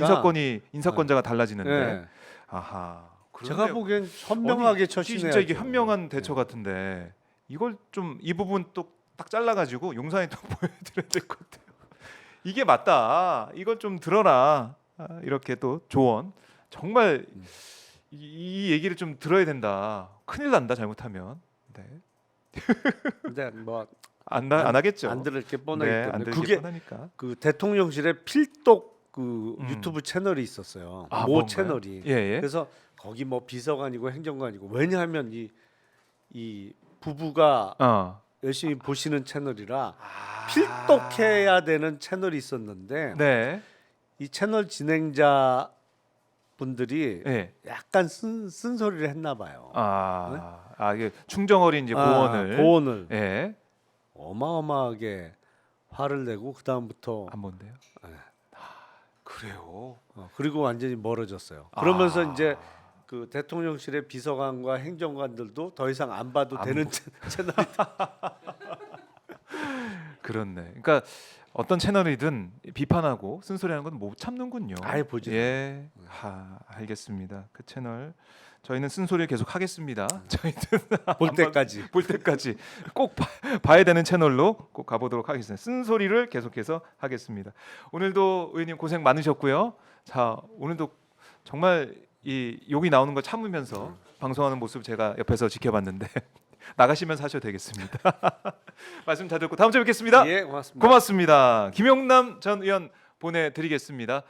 인사권자가 달라지는데. 네. 아하. 제가 그러네요. 보기엔 현명하게 아니, 처신해야 진짜 이게 현명한 대처 같은데 이걸 좀 이 부분 또 딱 잘라가지고 용산에 또 보여드려야 될 것 같아요. 이게 맞다. 이걸 좀 들어라. 이렇게 또 조언. 정말 이 얘기를 좀 들어야 된다. 큰일 난다 잘못하면. 네. 근데 뭐 안 하겠죠. 안 들을 게 뻔하기 네, 때문에 안 들게 그게 뻔하니까. 그 대통령실에 필독 그 유튜브 채널이 있었어요. 모 뭔가요? 채널이. 예, 예. 그래서 거기 뭐 비서관이고 행정관이고 왜냐하면 이 부부가 열심히 보시는 채널이라 필독해야 되는 채널이 있었는데 네. 이 채널 진행자 분들이 예. 약간 쓴소리를 했나 봐요. 이게 충정어린 이제 고언을. 예. 어마어마하게 화를 내고 그 다음부터 안 본대요. 그래요. 그리고 완전히 멀어졌어요. 그러면서 이제 그 대통령실의 비서관과 행정관들도 더 이상 안 봐도 되는 채널이 그렇네. 그러니까 어떤 채널이든 비판하고 쓴소리하는 건 못 참는군요. 아예 보지. 예. 알겠습니다. 그 채널 저희는 쓴소리를 계속 하겠습니다. 저희는 볼 때까지. 볼 때까지 꼭 봐야 되는 채널로 꼭 가보도록 하겠습니다. 쓴소리를 계속해서 하겠습니다. 오늘도 의원님 고생 많으셨고요. 자, 오늘도 정말 이 욕이 나오는 걸 참으면서 방송하는 모습 제가 옆에서 지켜봤는데 나가시면서 하셔도 되겠습니다. 말씀 잘 듣고 다음 주에 뵙겠습니다. 예, 고맙습니다. 고맙습니다. 김용남 전 의원 보내드리겠습니다.